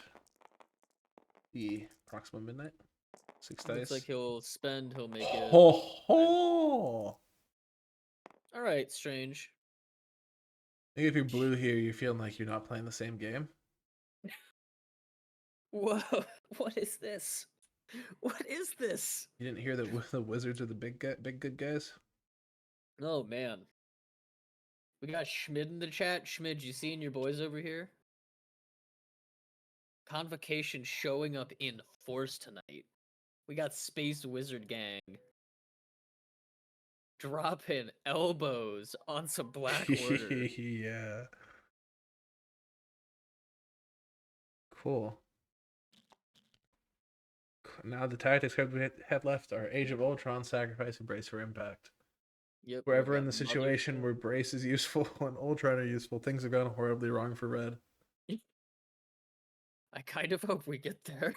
the Proxima Midnight. 6 dice. Looks like he'll make it. Ho! Alright, Strange. think if you're blue here, you're feeling like you're not playing the same game. Whoa! What is this? What is this? You didn't hear that the wizards are the big good guys? Oh man. We got Schmid in the chat. Schmid, you seeing your boys over here? Convocation showing up in force tonight. We got Space Wizard Gang dropping elbows on some Black Order. Yeah. Cool. Now the tactics we have left are Age of Ultron, Sacrifice, and Brace for Impact. Yep. Wherever in the situation where Brace is useful and Ultron are useful, things have gone horribly wrong for Red. I kind of hope we get there.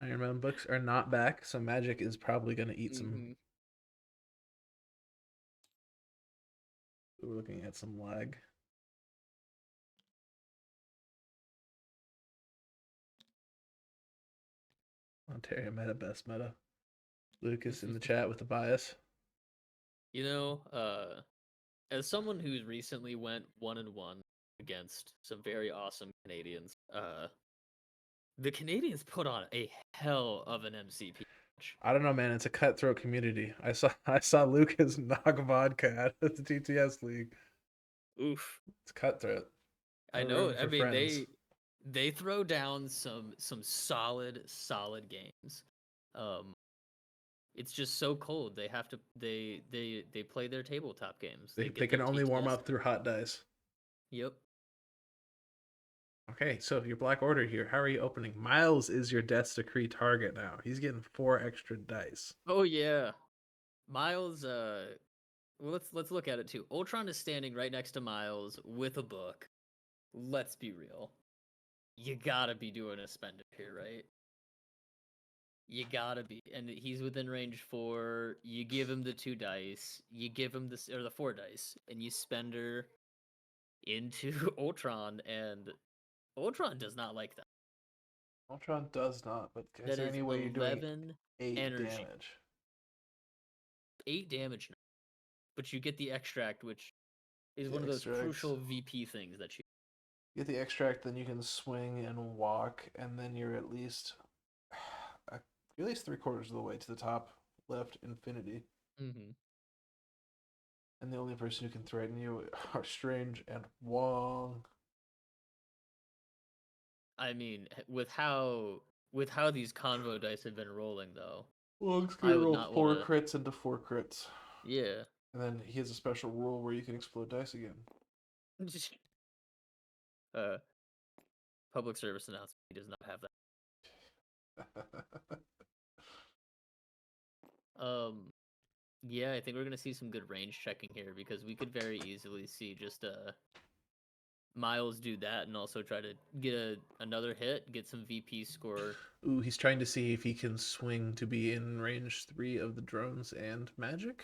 Iron Man books are not back, so Magik is probably going to eat some. We're looking at some lag. Ontario meta, best meta. Lucas in the chat with the bias. You know, as someone who's recently went 1-1 against some very awesome Canadians, the Canadians put on a hell of an MCP match. I don't know, man. It's a cutthroat community. I saw Lucas knock vodka out of the TTS league. Oof. It's cutthroat. I know. I mean, they throw down some solid games. It's just so cold. They have to they play their tabletop games. They can only warm up through hot dice. Yep. Okay, so your Black Order here. How are you opening? Miles is your Death's Decree target now. He's getting 4 extra dice. Oh yeah. Miles well, let's look at it too. Ultron is standing right next to Miles with a book. Let's be real. You gotta be doing a spender here, right? You gotta be, and he's within range 4. You give him the 2 dice. You give him the 4 dice, and you spender into Ultron, and Ultron does not like that. Ultron does not, but is there any way you're doing 8 energy. damage? 8 damage, but you get the extract, which is one of those crucial VP things that you get the extract. Then you can swing and walk, and then you're at least 3/4 of the way to the top left infinity. Mm-hmm. And the only person who can threaten you are Strange and Wong. I mean, with how these convo dice have been rolling, though, Wong's gonna roll 4 crits into 4 crits. Yeah. And then he has a special rule where you can explode dice again. Public service announcement. He does not have that. Yeah, I think we're gonna see some good range checking here because we could very easily see just Miles do that and also try to get another hit, get some VP score. Ooh, he's trying to see if he can swing to be in range 3 of the drones and Magik.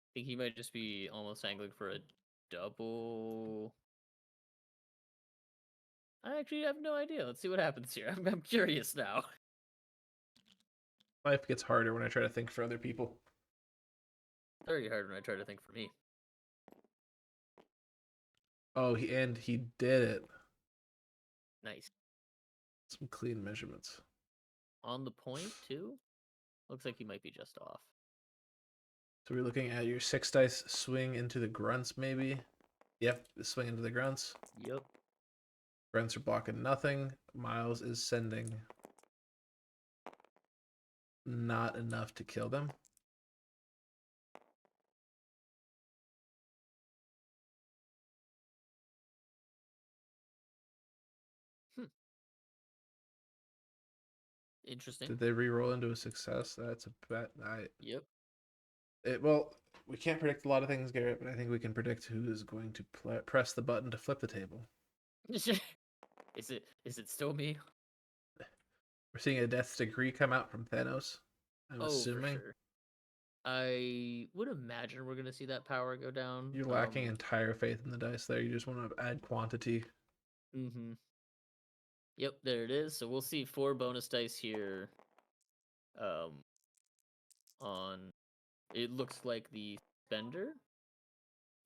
I think he might just be almost angling for a double. I actually have no idea. Let's see what happens here. I'm curious now. Life gets harder when I try to think for other people. Very hard when I try to think for me. Oh, he did it. Nice. Some clean measurements. On the point, too? Looks like he might be just off. So we're looking at your 6 dice swing into the grunts, maybe? Yep, swing into the grunts. Yep. Grunts are blocking nothing. Miles is sending not enough to kill them. Interesting. Did they re-roll into a success? That's a bet. Yep. Well, we can't predict a lot of things, Garrett, but I think we can predict who is going to press the button to flip the table. Is it still me? We're seeing a Death's Decree come out from Thanos. I'm assuming. For sure. I would imagine we're gonna see that power go down. You're lacking entire faith in the dice there. You just want to add quantity. Mm-hmm. Yep, there it is. So we'll see 4 bonus dice here. On it looks like the Spender?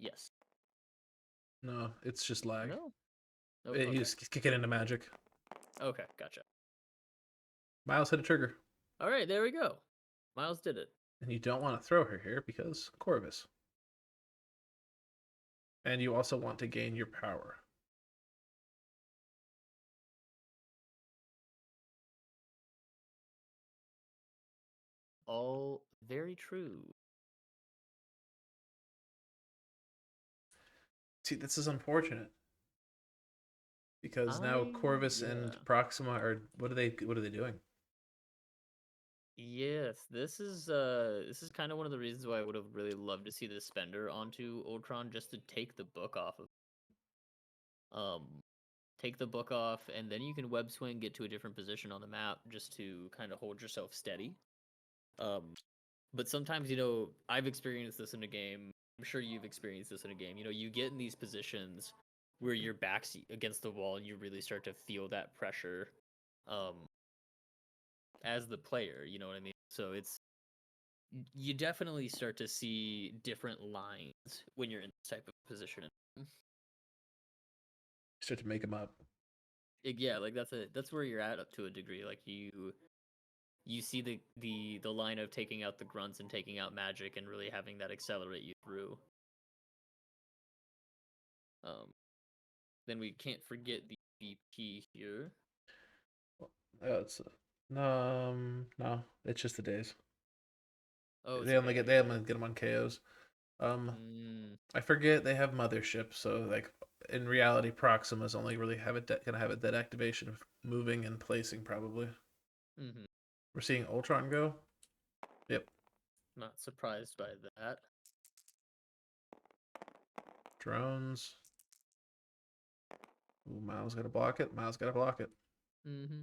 Yes. No, it's just lag. No. Oh, You okay. just kick it into Magik. Okay, gotcha. Miles hit a trigger. All right, there we go. Miles did it. And you don't want to throw her here because Corvus. And you also want to gain your power. All very true. See, this is unfortunate. Because now Corvus and Proxima are what are they doing? Yes, this is kind of one of the reasons why I would have really loved to see the Spender onto Ultron, just to take the book off of take the book off, and then you can web swing, get to a different position on the map just to kind of hold yourself steady. But sometimes, I've experienced this in a game. I'm sure you've experienced this in a game. You get in these positions where your back's against the wall and you really start to feel that pressure as the player, you know what I mean? So you definitely start to see different lines when you're in this type of position. Start to make them up. Yeah, like that's where you're at up to a degree. Like you see the line of taking out the grunts and taking out Magik and really having that accelerate you through. Then we can't forget the VP here. No, it's just the days. Oh, they only get them on KOs. I forget they have Mothership, so like in reality, Proxima's only really gonna have a dead activation of moving and placing probably. Mm-hmm. We're seeing Ultron go. Yep. Not surprised by that. Drones. Ooh, Miles gotta block it. Miles gotta block it. Mm-hmm.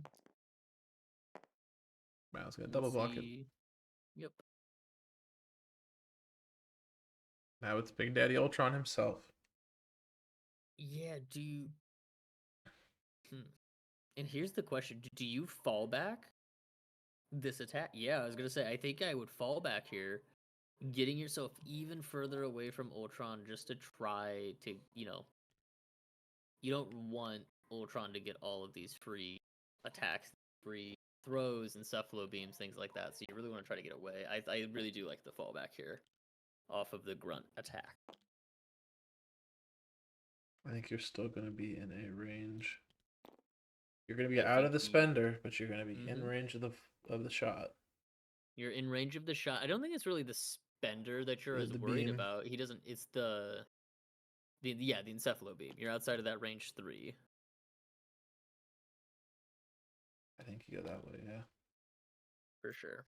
Miles gotta double block it. Yep. Now it's Big Daddy Ultron himself. Yeah, do you... And here's the question. Do you fall back this attack? Yeah, I was going to say, I think I would fall back here, getting yourself even further away from Ultron just to try to, you don't want Ultron to get all of these free attacks, free throws, and Cephalo beams, things like that. So you really want to try to get away. I really do like the fallback here off of the grunt attack. I think you're still going to be in a range. You're going to be out of the spender, but you're going to be in range of the shot. You're in range of the shot. I don't think it's really the spender that you're as worried beam. About. He doesn't. It's the encephalo beam. You're outside of that range 3. I think you go that way, yeah. For sure.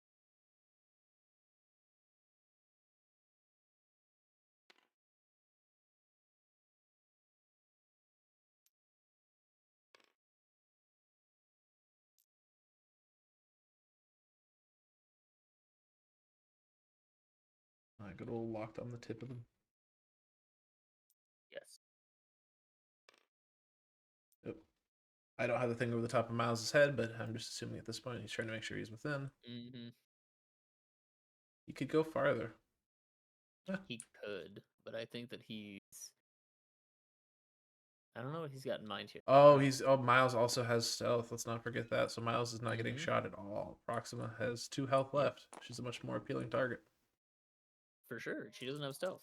All right, good old locked on the tip of them. Yes. Yep. I don't have the thing over the top of Miles' head, but I'm just assuming at this point he's trying to make sure he's within. Mm-hmm. He could go farther. He could, but I think that I don't know what he's got in mind here. Miles also has stealth. Let's not forget that. So Miles is not getting shot at all. Proxima has 2 health left. She's a much more appealing target. For sure. She doesn't have stealth.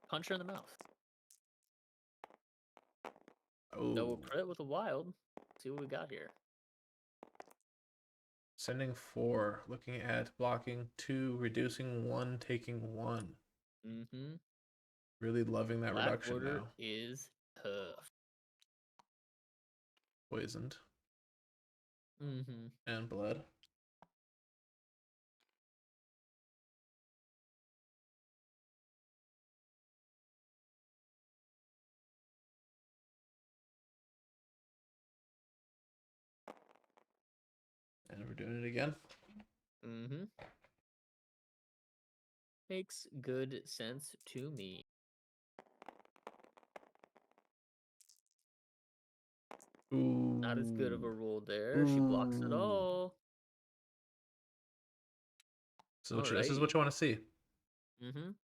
Punch her in the mouth. Oh. Double crit with a wild. Let's see what we got here. Sending 4. Looking at blocking 2, reducing 1, taking 1. Mm-hmm. Really loving that reduction order now. Is tough. Poisoned. Mm-hmm. And blood. And we're doing it again. Mm-hmm. Makes good sense to me. Ooh. Not as good of a roll there. Ooh. She blocks it all. So this is what you want to see.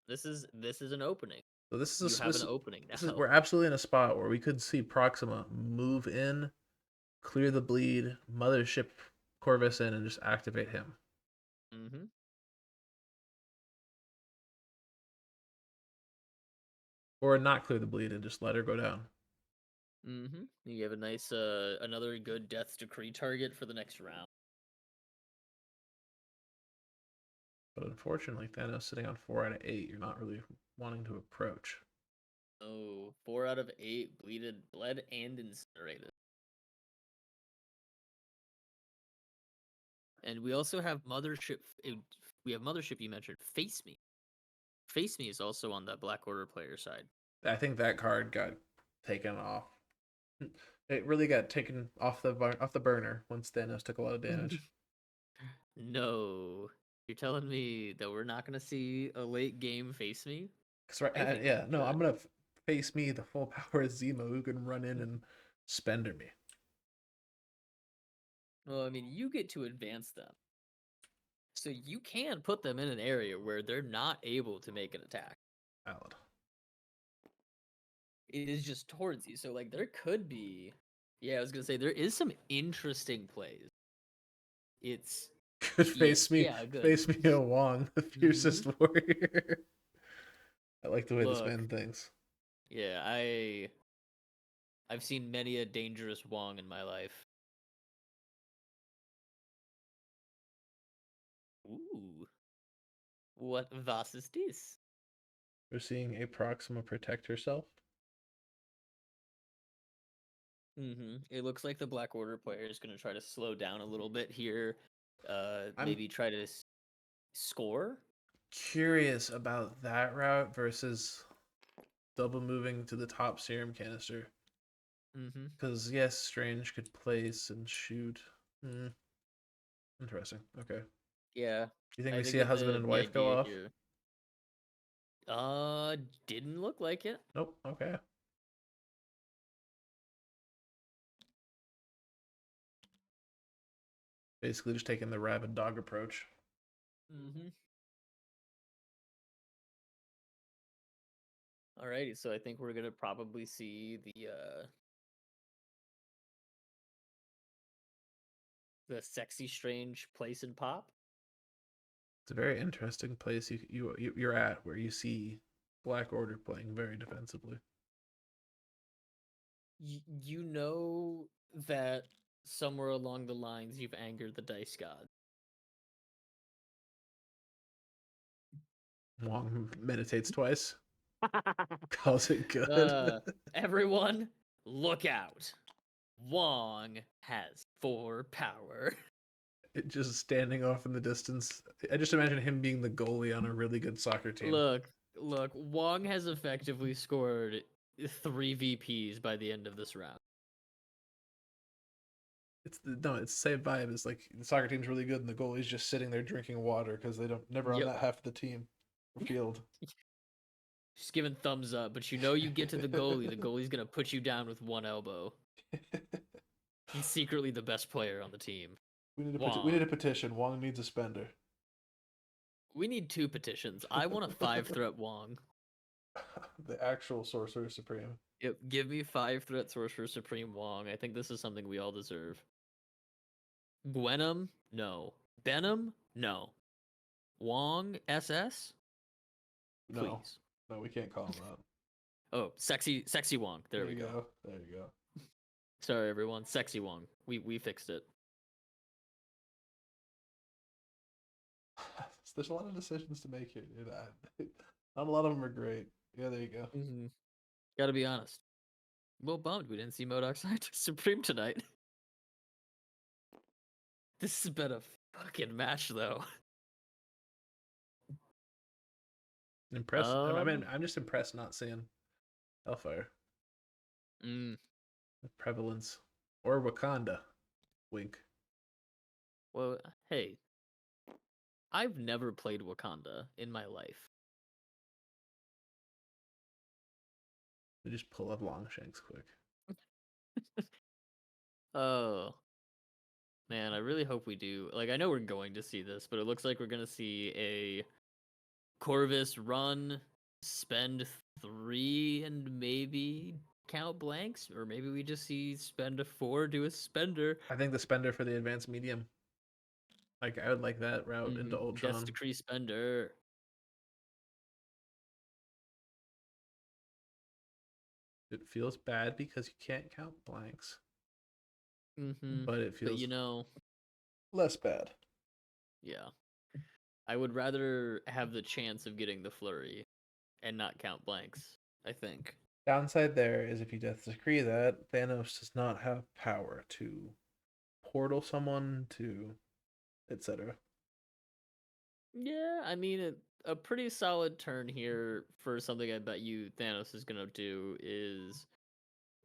This is an opening. So this You is have an opening now. we're absolutely in a spot where we could see Proxima move in, clear the bleed, Mothership Corvus in, and just activate him. Or not clear the bleed and just let her go down. You have a nice, another good Death's Decree target for the next round. But unfortunately, Thanos sitting on 4 out of 8. You're not really wanting to approach. Oh, 4 out of 8 bled and incinerated. And we also have Mothership. We have Mothership. You mentioned Face Me. Face Me is also on the Black Order player side. I think that card got taken off. It really got taken off the burner once Thanos took a lot of damage. No, you're telling me that we're not gonna see a late game Face Me? I'm gonna Face Me the full power of Zemo, who can run in and spender me. Well, I mean, you get to advance them, so you can put them in an area where they're not able to make an attack. Valid. It is just towards you, so like there could be. Yeah, I was gonna say there is some interesting plays. It's Good Face Me. Yeah, good. Face Me a Wong, the fiercest warrior. I like the way this man thinks. Yeah, I've seen many a dangerous Wong in my life. Ooh. What was is this? We're seeing a Proxima protect herself. It looks like the Black Order player is going to try to slow down a little bit here. Maybe try to score. Curious about that route versus double moving to the top serum canister. Because yes, Strange could place and shoot. Interesting. Okay. Yeah. You think we see a husband and wife go off? Here. Didn't look like it. Nope. Okay. Basically just taking the rabid dog approach. Alrighty, so I think we're gonna probably see the sexy Strange place and pop. It's a very interesting place you're at where you see Black Order playing very defensively. You know that somewhere along the lines you've angered the dice god. Wong meditates twice. Calls it good. Everyone, look out. Wong has 4 power. It just standing off in the distance. I just imagine him being the goalie on a really good soccer team. Look, Wong has effectively scored 3 VPs by the end of this round. It's the same vibe. It's like the soccer team's really good and the goalie's just sitting there drinking water because they never on that half of the team or field. Just giving thumbs up, but you know you get to the goalie's gonna put you down with one elbow. He's secretly the best player on the team. We need a petition. Wong needs a spender. We need 2 petitions. I want a 5-threat Wong. The actual Sorcerer Supreme. Yep, give me 5-threat Sorcerer Supreme Wong. I think this is something we all deserve. Gwenum? No. Benham? No. Wong SS? Please. No, we can't call him that. Oh, sexy Wong. There we go. There you go. Sorry, everyone. Sexy Wong. We fixed it. There's a lot of decisions to make here, dude. Not a lot of them are great. Yeah, there you go. Gotta be honest. I'm a little bummed we didn't see MODOK Scientist Supreme tonight. This has been a fucking match, though. Impressed. I mean, I'm just impressed not seeing Hellfire. The prevalence. Or Wakanda. Wink. Well, hey. I've never played Wakanda in my life. We just pull up Longshanks quick. Oh. Man, I really hope we do. Like, I know we're going to see this, but it looks like we're going to see a Corvus run, spend 3 and maybe count blanks, or maybe we just see spend a 4, do a spender. I think the spender for the advanced medium. Like I would like that route into Ultron. Death Decree spender. It feels bad because you can't count blanks. But it feels less bad. Yeah. I would rather have the chance of getting the flurry and not count blanks, I think. Downside there is if you Death Decree that, Thanos does not have power to portal someone to etc. Yeah, I mean, a pretty solid turn here for something I bet you Thanos is going to do is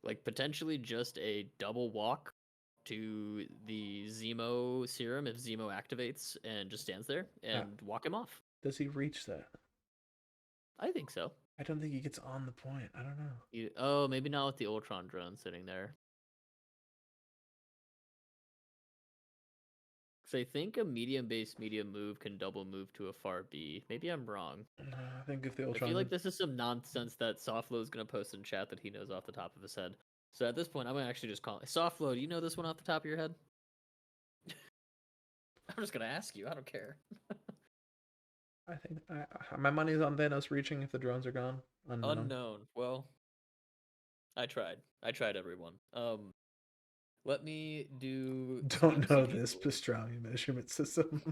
like potentially just a double walk to the Zemo serum if Zemo activates and just stands there and walk him off. Does he reach that? I think so. I don't think he gets on the point. I don't know. Oh, maybe not with the Ultron drone sitting there. Because I think a medium-based medium move can double move to a far B. Maybe I'm wrong. I think if the Ultron... I feel like this is some nonsense that Softflow is going to post in chat that he knows off the top of his head. So at this point, I'm going to actually just call it. Softflow, do you know this one off the top of your head? I'm just going to ask you. I don't care. I think my money's on Thanos reaching if the drones are gone. Unknown. Well, I tried. I tried everyone. Let me do... Don't know this pastrami measurement system.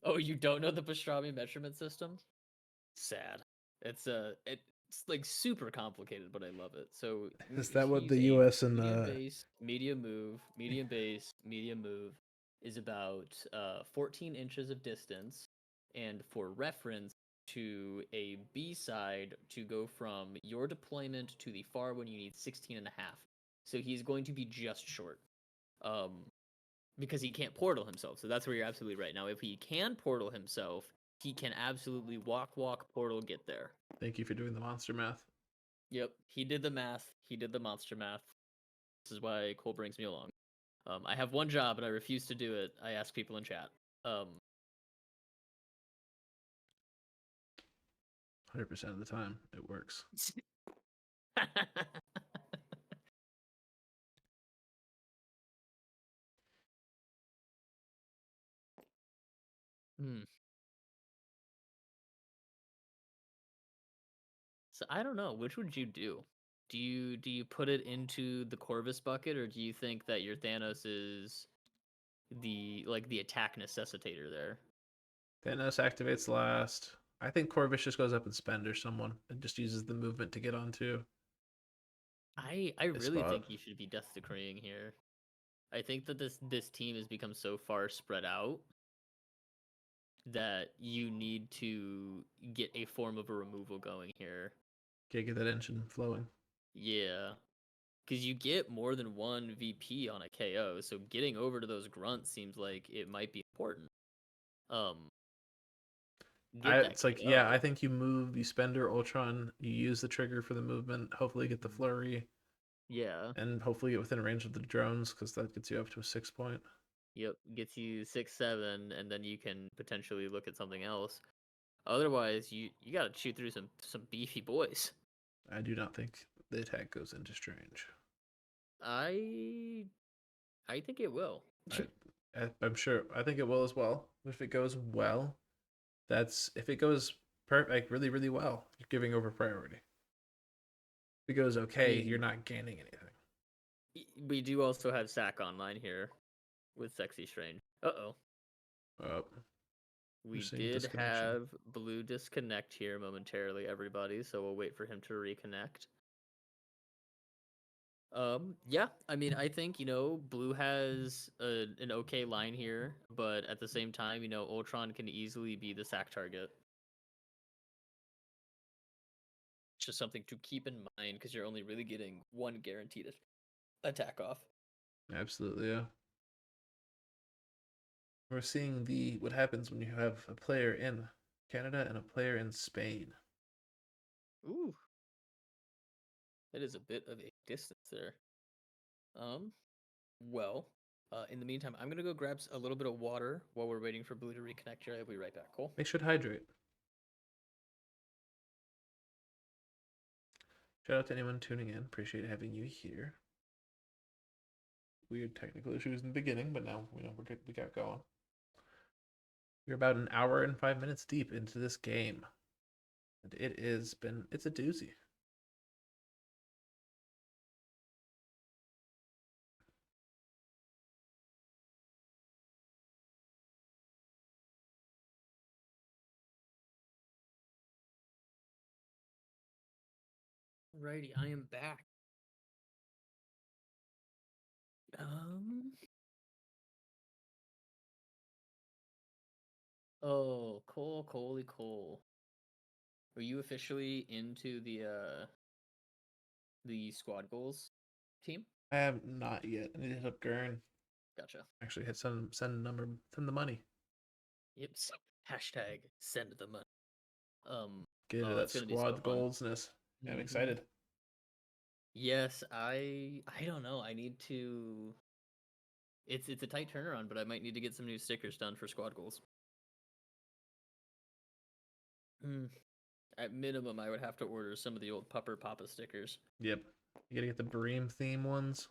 Oh, you don't know the pastrami measurement system? Sad. It's like super complicated, but I love it. So is that what the US and medium base, medium move, medium base, medium move is about 14 inches of distance, and for reference to a B side to go from your deployment to the far one, you need 16 and a half. So he's going to be just short. Because he can't portal himself. So that's where you're absolutely right. Now, if he can portal himself, he can absolutely walk, portal, get there. Thank you for doing the monster math. Yep, he did the math. He did the monster math. This is why Cole brings me along. I have one job, and I refuse to do it. I ask people in chat. 100% of the time, it works. So I don't know. Which would you do? Do you put it into the Corvus bucket, or do you think that your Thanos is the attack necessitator there? Thanos activates last. I think Corvus just goes up and spender someone and just uses the movement to get onto. I really think he should be death decreeing here. I think that this team has become so far spread out that you need to get a form of a removal going here. Okay, get that engine flowing. Yeah. Because you get more than one VP on a KO, so getting over to those grunts seems like it might be important. It's like, yeah, I think you move, you spender Ultron, you use the trigger for the movement, hopefully get the flurry. Yeah. And hopefully get within range of the drones, because that gets you up to a 6 point. Yep, gets you 6-7, and then you can potentially look at something else. Otherwise, you gotta shoot through some beefy boys. I do not think the attack goes into Strange. I think it will. I'm sure. I think it will as well. If it goes well, if it goes perfect, really, really well, you're giving over priority. If it goes okay, you're not gaining anything. We do also have Sack online here with Sexy Strange. Uh-oh. We did have Blue disconnect here momentarily, everybody, so we'll wait for him to reconnect. Yeah, I mean, I think, Blue has an okay line here, but at the same time, Ultron can easily be the sack target. Just something to keep in mind, because you're only really getting one guaranteed attack off. Absolutely, yeah. We're seeing what happens when you have a player in Canada and a player in Spain. Ooh. That is a bit of a distance there. Well, In the meantime, I'm gonna go grab a little bit of water while we're waiting for Blue to reconnect here. I'll be right back. Cool. Make sure to hydrate. Shout out to anyone tuning in. Appreciate having you here. Weird technical issues in the beginning, but now we got going. We're about an hour and 5 minutes deep into this game, and it's a doozy. Alrighty, I am back. Oh, Cole. Are you officially into the squad goals team? I have not yet. I need to hit up Gurn. Gotcha. Actually, hit send the money. Yep. Hashtag send the money. Get into that squad goalsness. Yeah, I'm excited. Yes, I don't know. I need to. It's a tight turnaround, but I might need to get some new stickers done for squad goals. At minimum, I would have to order some of the old Pupper Papa stickers. Yep. You gotta get the Bream theme ones.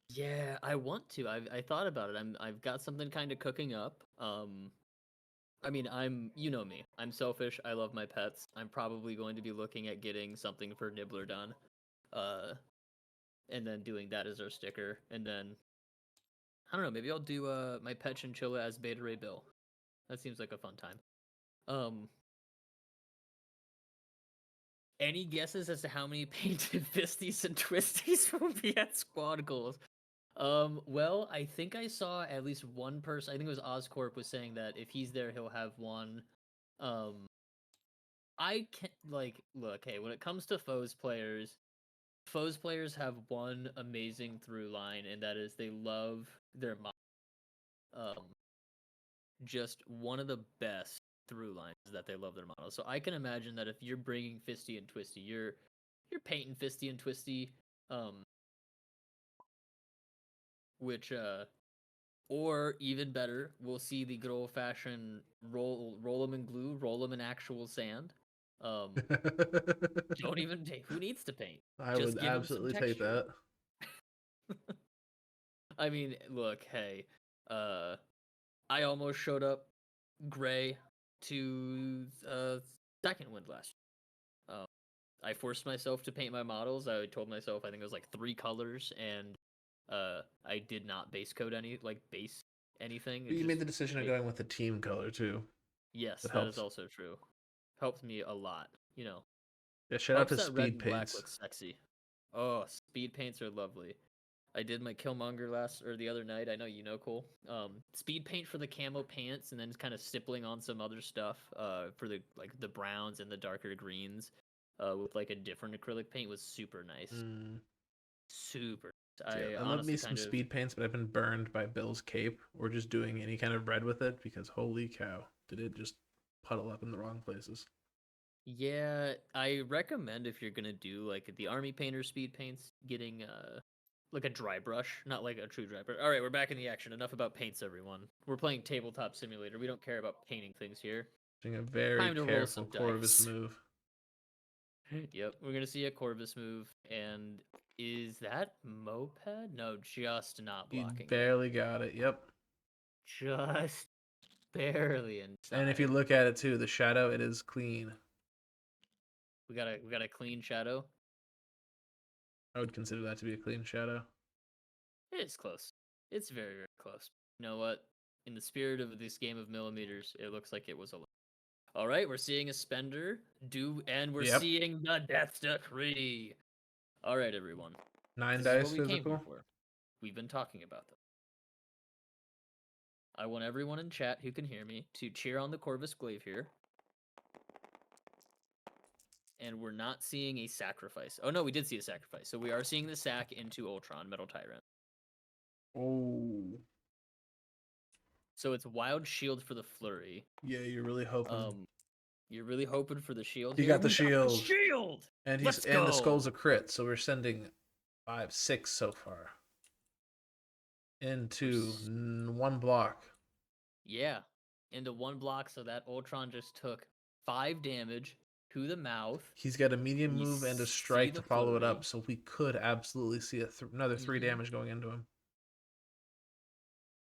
Yeah, I want to. I thought about it. I've got something kind of cooking up. I mean, you know me. I'm selfish. I love my pets. I'm probably going to be looking at getting something for Nibbler done. And then doing that as our sticker. And then I don't know, maybe I'll do my pet chinchilla as Beta Ray Bill. That seems like a fun time. Any guesses as to how many painted fisties and twisties will be at squad goals? Well, I think I saw at least one person. I think it was Oscorp was saying that if he's there, he'll have one. I can look. Hey, when it comes to foes players have one amazing through line, and that is they love their model. Just one of the best through lines is that they love their model. So I can imagine that if you're bringing Fisty and Twisty, you're painting Fisty and Twisty, which or even better, we'll see the good old fashioned roll them in glue, roll them in actual sand. Don't even take. Who needs to paint? I would absolutely take that. I mean, look, hey, I almost showed up gray to second wind last year. I forced myself to paint my models. I told myself I think it was like 3 colors, and I did not base anything. But you made the decision of going with the team color too. Yes, that is also true. Helps me a lot, you know. Yeah, shout out to Speed Paints. Looks sexy. Oh, speed paints are lovely. I did my Killmonger the other night. I know you know, Cole. Speed paint for the camo pants, and then kind of stippling on some other stuff. For the browns and the darker greens, with like a different acrylic paint was super nice. Super. I love me some speed paints, but I've been burned by Bill's cape or just doing any kind of red with it because holy cow, did it just puddle up in the wrong places. Yeah, I recommend if you're gonna do like the army painter speed paints, getting like a dry brush, not like a true dry brush. All right, we're back in the action. Enough about paints, everyone. We're playing Tabletop Simulator. We don't care about painting things here. Doing a very careful Corvus move. Yep, we're gonna see a Corvus move, and is that moped? No, just not blocking. You barely got it. Yep. Just barely inside. And if you look at it too, the shadow, it is clean. We got a clean shadow. I would consider that to be a clean shadow. It is close. It's very, very close. You know what? In the spirit of this game of millimeters, it looks like it was a. All right, we're seeing a spender and we're seeing the Death Decree. All right, everyone. 9 dice physical. We've been talking about them. I want everyone in chat who can hear me to cheer on the Corvus Glaive here. And we're not seeing a sacrifice. Oh, no, we did see a sacrifice. So we are seeing the sack into Ultron, Metal Tyrant. Oh. So it's Wild Shield for the Flurry. Yeah, you're really hoping. You're really hoping for the shield. You got the shield. Shield! And the skull's a crit, so we're sending 5, 6 so far. into one block. Yeah, into one block, so that Ultron just took 5 damage to the mouth. He's got a medium move and a strike to follow it up, so we could absolutely see another 3 damage going into him.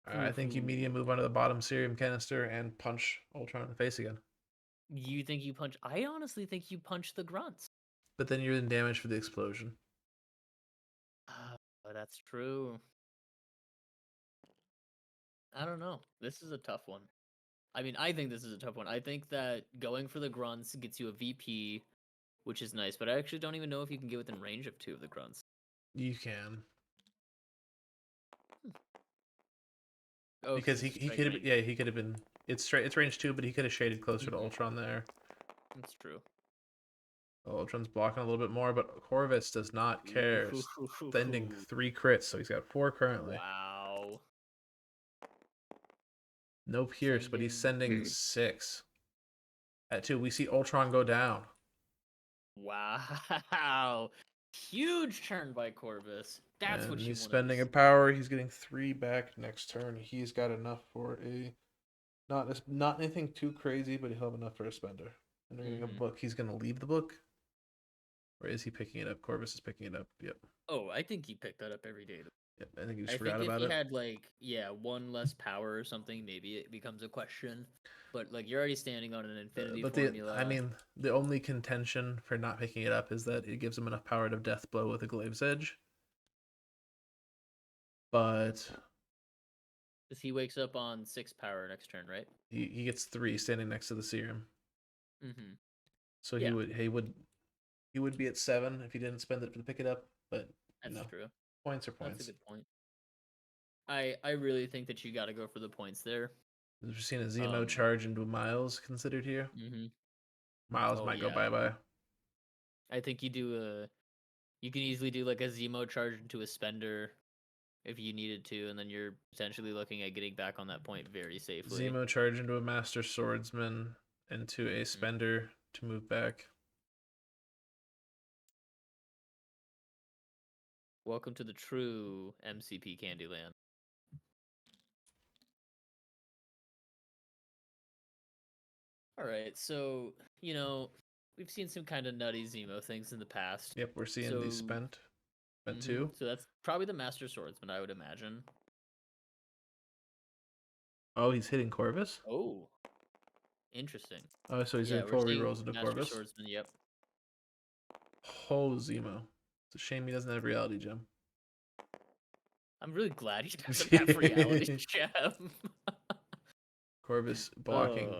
I think you medium move onto the bottom serum canister and punch Ultron in the face again. You think you punch? I honestly think you punch the grunts. But then you're in damage for the explosion. That's true. I don't know. This is a tough one. I mean, I think this is a tough one. I think that going for the grunts gets you a VP, which is nice, but I actually don't even know if you can get within range of 2 of the grunts. You can. Oh, because he could have, yeah, he could have been, it's range 2, but he could have shaded closer to Ultron there. That's true. Oh, Ultron's blocking a little bit more, but Corvus does not care. Sending 3 crits, so he's got 4 currently. Wow. No pierce, but he's sending 6. At 2, we see Ultron go down. Wow. Huge turn by Corvus. That's what he's spending a power. He's getting 3 back next turn. He's got enough for a not anything too crazy, but he'll have enough for a spender. And they're getting a book. He's gonna leave the book, or is he picking it up? Corvus is picking it up. Yep. Oh, I think he picked that up every day. Yep, I think he just forgot about it. If he had like 1 less power or something, maybe it becomes a question. But like you're already standing on an infinity formula. I mean, the only contention for not picking it up is that it gives him enough power to death blow with a glaive's edge. But he wakes up on 6 power next turn, right? He gets 3 standing next to the serum. So he would be at 7 if he didn't spend it to pick it up. But that's true. Points are points. That's a good point. I really think that you got to go for the points there. We've seen a Zemo charge into Miles considered here. Miles might go bye-bye. I think you can easily do like a Zemo charge into a spender if you needed to, and then you're potentially looking at getting back on that point very safely. Zemo charge into a Master Swordsman into a spender to move back. Welcome to the true MCP Candyland. All right, so, we've seen some kind of nutty Zemo things in the past. Yep, we're seeing these spent 2. So that's probably the Master Swordsman, I would imagine. Oh, he's hitting Corvus? Oh, interesting. Oh, so he's doing full rerolls into Corvus? Master Swordsman, yep. Oh, Zemo. It's a shame he doesn't have Reality Gem. I'm really glad he doesn't have Reality Gem. Corvus blocking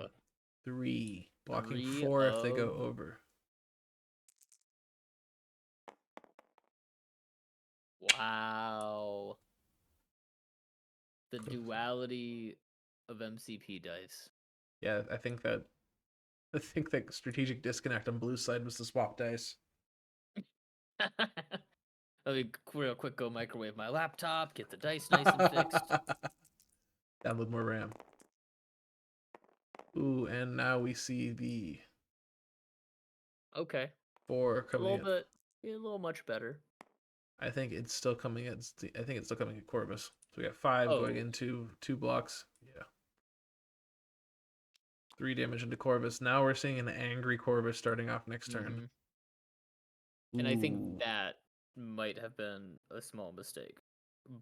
3. Blocking 4 if they go over. Wow. The duality of MCP dice. Yeah, I think that strategic disconnect on blue side was the swap dice. Let me real quick go microwave my laptop, get the dice nice and fixed. Download more RAM. Ooh, and now we see the 4 coming in. A little much better. I think it's still coming at Corvus. So we got 5 going into 2 blocks. Yeah. 3 damage into Corvus. Now we're seeing an angry Corvus starting off next turn. And I think that might have been a small mistake.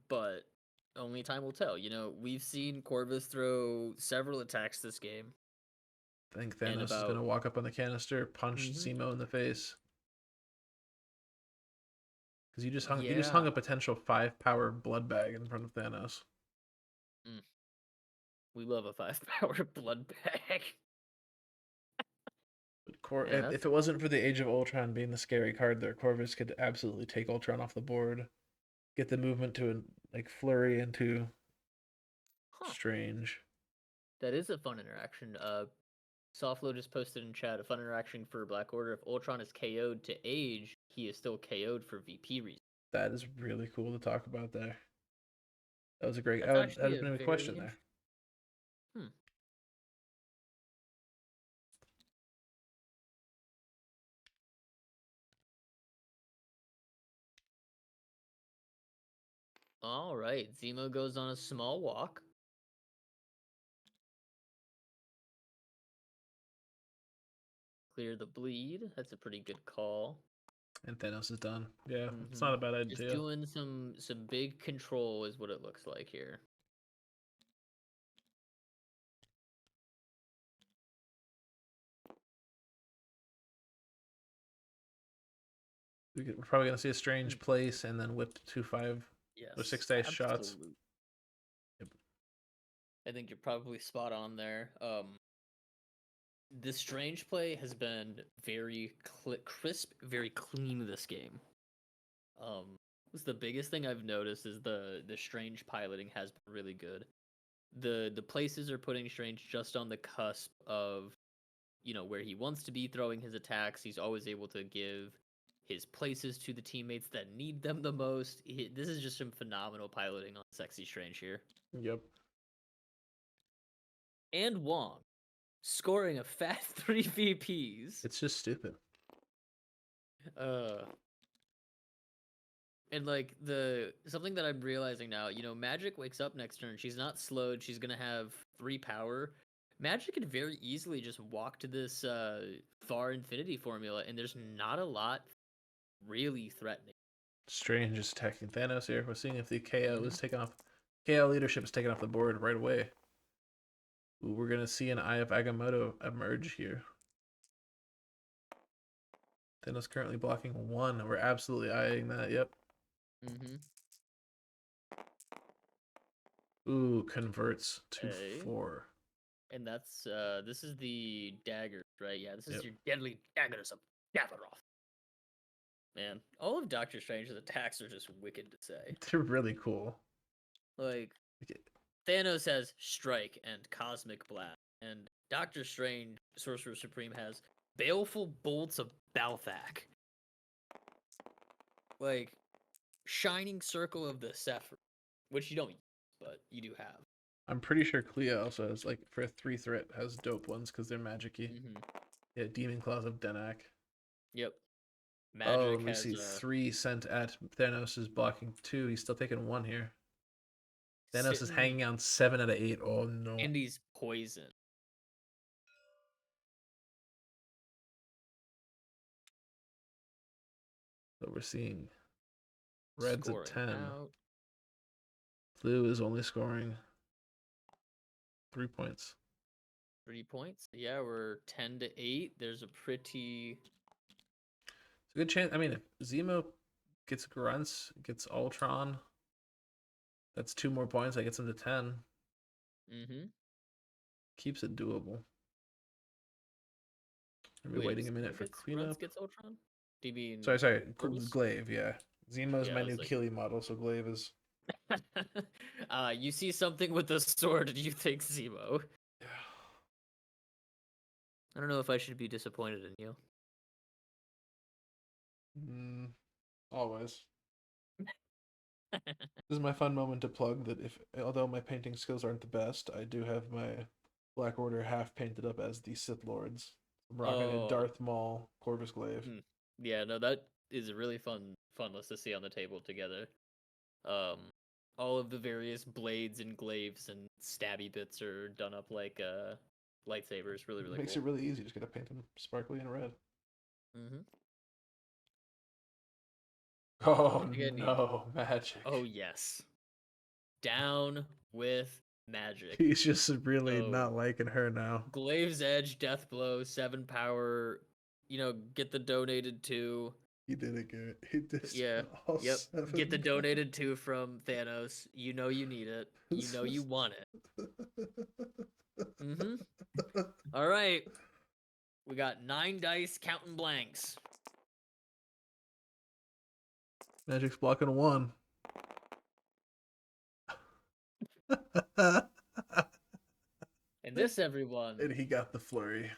But only time will tell. We've seen Corvus throw several attacks this game. I think Thanos is going to walk up on the canister, punch Zemo in the face. Because you just hung a potential 5 power blood bag in front of Thanos. We love a 5 power blood bag. If it wasn't for the Age of Ultron being the scary card there, Corvus could absolutely take Ultron off the board. Get the movement to flurry into Strange. That is a fun interaction. Softlo just posted in chat a fun interaction for Black Order. If Ultron is KO'd to Age, he is still KO'd for VP reasons. That is really cool to talk about there. That was a great. That has been a question there. All right, Zemo goes on a small walk. Clear the bleed. That's a pretty good call. And Thanos is done. Yeah, it's not a bad idea. Just doing some big control is what it looks like here. We're probably gonna see a strange place and then whip 2-5 or 6 dice shots. Yep. I think you're probably spot on there. The strange play has been very crisp, very clean this game. What's the biggest thing I've noticed is the strange piloting has been really good. The places are putting Strange just on the cusp of, where he wants to be throwing his attacks. He's always able to give his places to the teammates that need them the most. This is just some phenomenal piloting on Sexy Strange here. Yep. And Wong scoring a fat 3 VPs. It's just stupid. And like something that I'm realizing now, Magik wakes up next turn. She's not slowed. She's gonna have 3 power. Magik could very easily just walk to this far infinity formula, and there's not a lot really threatening. Strange is attacking Thanos here. We're seeing if the KO is taken off. KO leadership is taken off the board right away. Ooh, we're gonna see an Eye of Agamotto emerge here. Thanos currently blocking 1. We're absolutely eyeing that. Yep. Ooh, converts to 4. And that's this is the dagger, right? Yeah, this is your deadly daggers of Gavaroth. Man, all of Doctor Strange's attacks are just wicked to say. They're really cool. Like, Thanos has Strike and Cosmic Blast, and Doctor Strange, Sorcerer Supreme, has Baleful Bolts of Pohldahk. Like, Shining Circle of the Sephiroth, which you don't use, but you do have. I'm pretty sure Clea also has, like, for a 3 threat, has dope ones because they're magic-y. Yeah, Demon Claws of Denak. Yep. Magik we see 3 sent at Thanos is blocking 2. He's still taking 1 here. Thanos is hanging on 7 out of 8. Oh no. And he's poison. So we're seeing Red's scoring at 10. Out. Blue is only scoring 3 points. 3 points? Yeah, we're 10-8. There's a pretty... It's a good chance. I mean, if Zemo gets grunts, gets Ultron, that's 2 more points. That gets him to 10. Keeps it doable. Are we waiting a minute for cleanup? Gets Ultron? Do you mean... Sorry. Glaive, yeah. Zemo's my new Killy model, so Glaive is... you see something with the sword, you think Zemo. Yeah. I don't know if I should be disappointed in you. Always. This is my fun moment to plug that although my painting skills aren't the best, I do have my Black Order half painted up as the Sith Lords. I'm rocking a Darth Maul Corvus Glaive. Yeah, no, that is a really fun list to see on the table together. All of the various blades and glaives and stabby bits are done up like lightsabers. Really, really Makes cool. it really easy. Just gotta paint them sparkly and red. Oh no, Magik. Oh yes. Down with Magik. He's just really not liking her now. Glaive's Edge, Death Blow, 7 power. Get the donated 2. He did it good. He did. Yeah. Yep. 7. Get the donated 2 from Thanos. You know you need it. You know you want it. All right. We got 9 dice counting blanks. Magik's blocking 1. And this, everyone. And he got the flurry.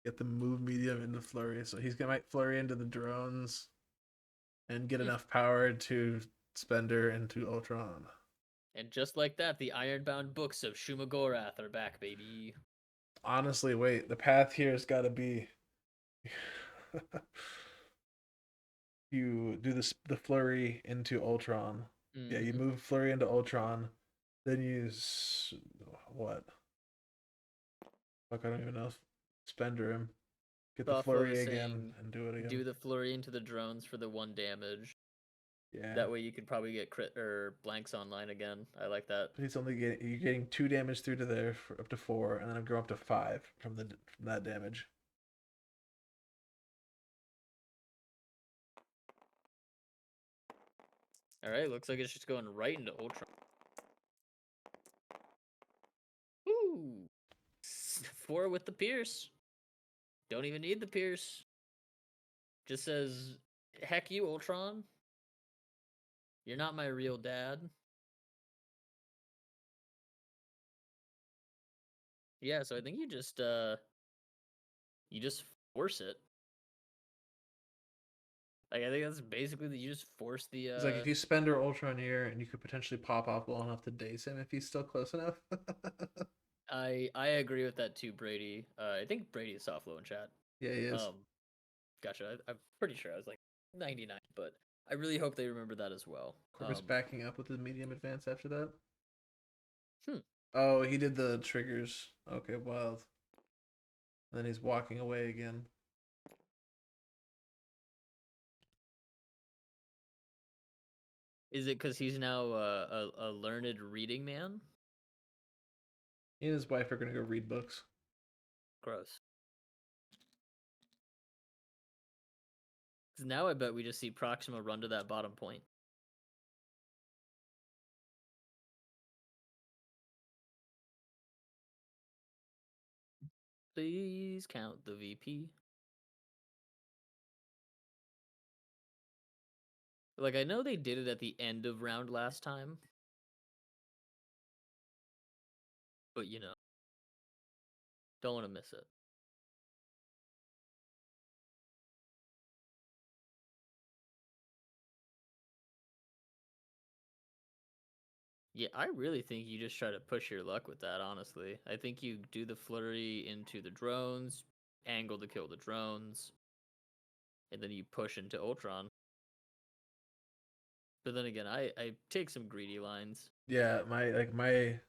Get the move medium into flurry. So he's gonna might flurry into the drones and get enough power to spend her into Ultron. And just like that, the Ironbound books of Shumagorath are back, baby. Honestly, wait. The path here has got to be you do the flurry into Ultron, Yeah, you move Flurry into Ultron, then use what? Fuck, I don't even know. Spender him, get the Buffalo Flurry is again, saying and do it again. do the flurry into the drones for the 1 damage. Yeah. That way you could probably get crit or blanks online again. I like that. But he's only you're getting 2 damage through to there for up to 4, and then I'm going up to 5 from that damage. All right, looks like it's just going right into Ultron. Ooh, 4 with the Pierce. Don't even need the Pierce. Just says, heck you, Ultron. You're not my real dad. Yeah, so I think you just force it. Like, I think that's basically you just force the It's like if you spend your Ultron here, and you could potentially pop off well enough to daze him if he's still close enough. I agree with that too, Brady. I think Brady is soft low in chat. Yeah, he is. Gotcha. I'm pretty sure I was like 99, but I really hope they remember that as well. Corvus backing up with the medium advance after that. Hmm. Oh, he did the triggers. Okay, wild. And then he's walking away again. Is it because he's now a learned reading man? He and his wife are gonna go read books. Gross. Now I bet we just see Proxima run to that bottom point. Please count the VP. Like, I know they did it at the end of round last time. But, you know, don't want to miss it. Yeah, I really think you just try to push your luck with that, honestly. I think you do the flurry into the drones, angle to kill the drones, and then you push into Ultron. But then again, I take some greedy lines. Yeah, my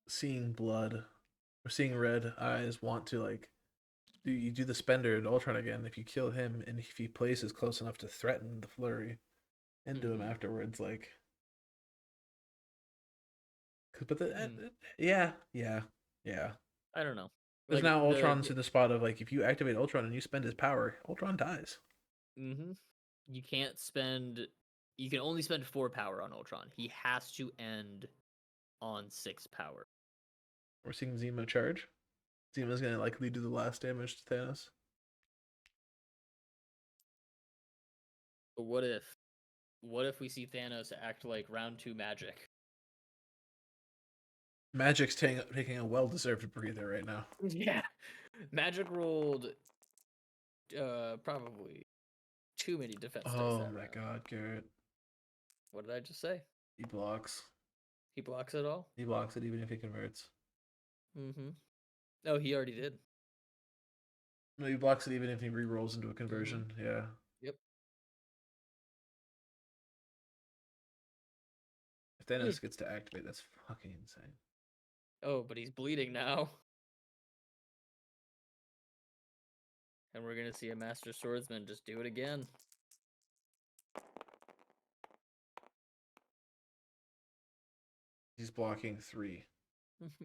seeing blood or seeing red eyes want to like you do the spender and Ultron again if you kill him and if he places close enough to threaten the flurry into him afterwards, like but yeah. I don't know. Because Like now Ultron's in the spot of like if you activate Ultron and you spend his power, Ultron dies. You can't spend. You can only spend 4 power on Ultron. He has to end on 6 power. We're seeing Zemo charge. Zemo's gonna likely do the last damage to Thanos. But what if we see Thanos act like round 2 Magik? Magik's taking a well-deserved breather right now. Yeah. Magik rolled probably too many defense dice. Oh my god, Garrett. What did I just say? He blocks. He blocks it all? He blocks it even if he converts. Oh, he already did. No, he blocks it even if he re-rolls into a conversion. Yeah. Yep. If Thanos gets to activate, that's fucking insane. Oh, but he's bleeding now. And we're gonna see a Master Swordsman just do it again. He's blocking 3.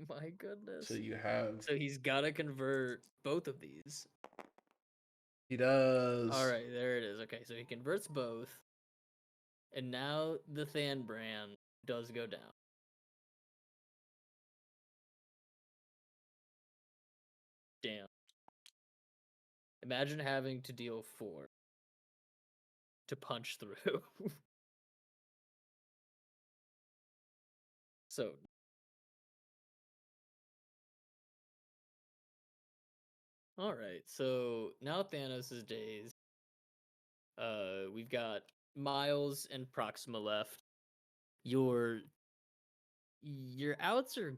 My goodness. So you have. So he's gotta convert both of these. He does. All right, there it is. Okay, so he converts both, and now the Than brand does go down. Damn. Imagine having to deal 4 to punch through. So. All right, so now Thanos is dazed. We've got Miles and Proxima left. Your outs are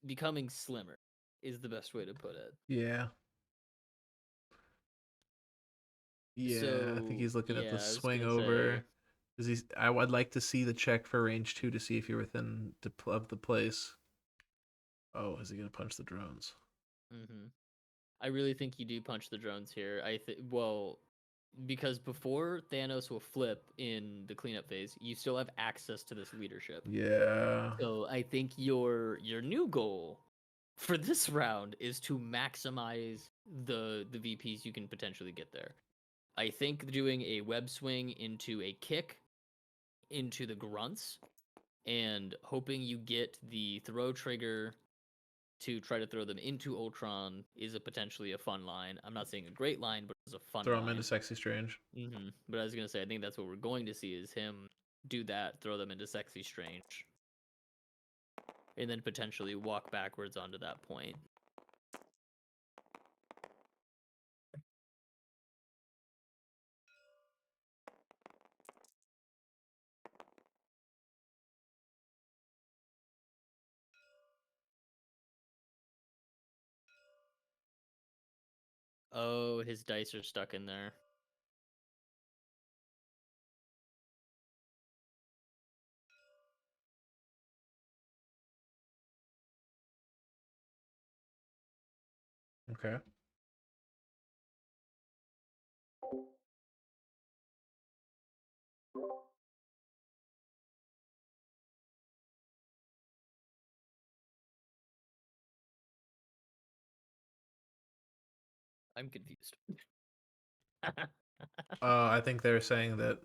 becoming slimmer, is the best way to put it. Yeah. Yeah, so, I think he's looking at the swing over. Is he? I would like to see the check for range 2 to see if you're within of the place. Oh, is he gonna punch the drones? Mm-hmm. I really think you do punch the drones here. Well, because before Thanos will flip in the cleanup phase, you still have access to this leadership. Yeah. So I think your new goal for this round is to maximize the VPs you can potentially get there. I think doing a web swing into a kick into the grunts and hoping you get the throw trigger to try to throw them into Ultron is potentially a fun line. I'm not saying a great line, but it's a fun Throw line. him into Sexy Strange. But I was gonna say, I think that's what we're going to see is him do that, throw them into Sexy Strange, and then potentially walk backwards onto that point. Oh, his dice are stuck in there. Okay. I'm confused. I think they're saying that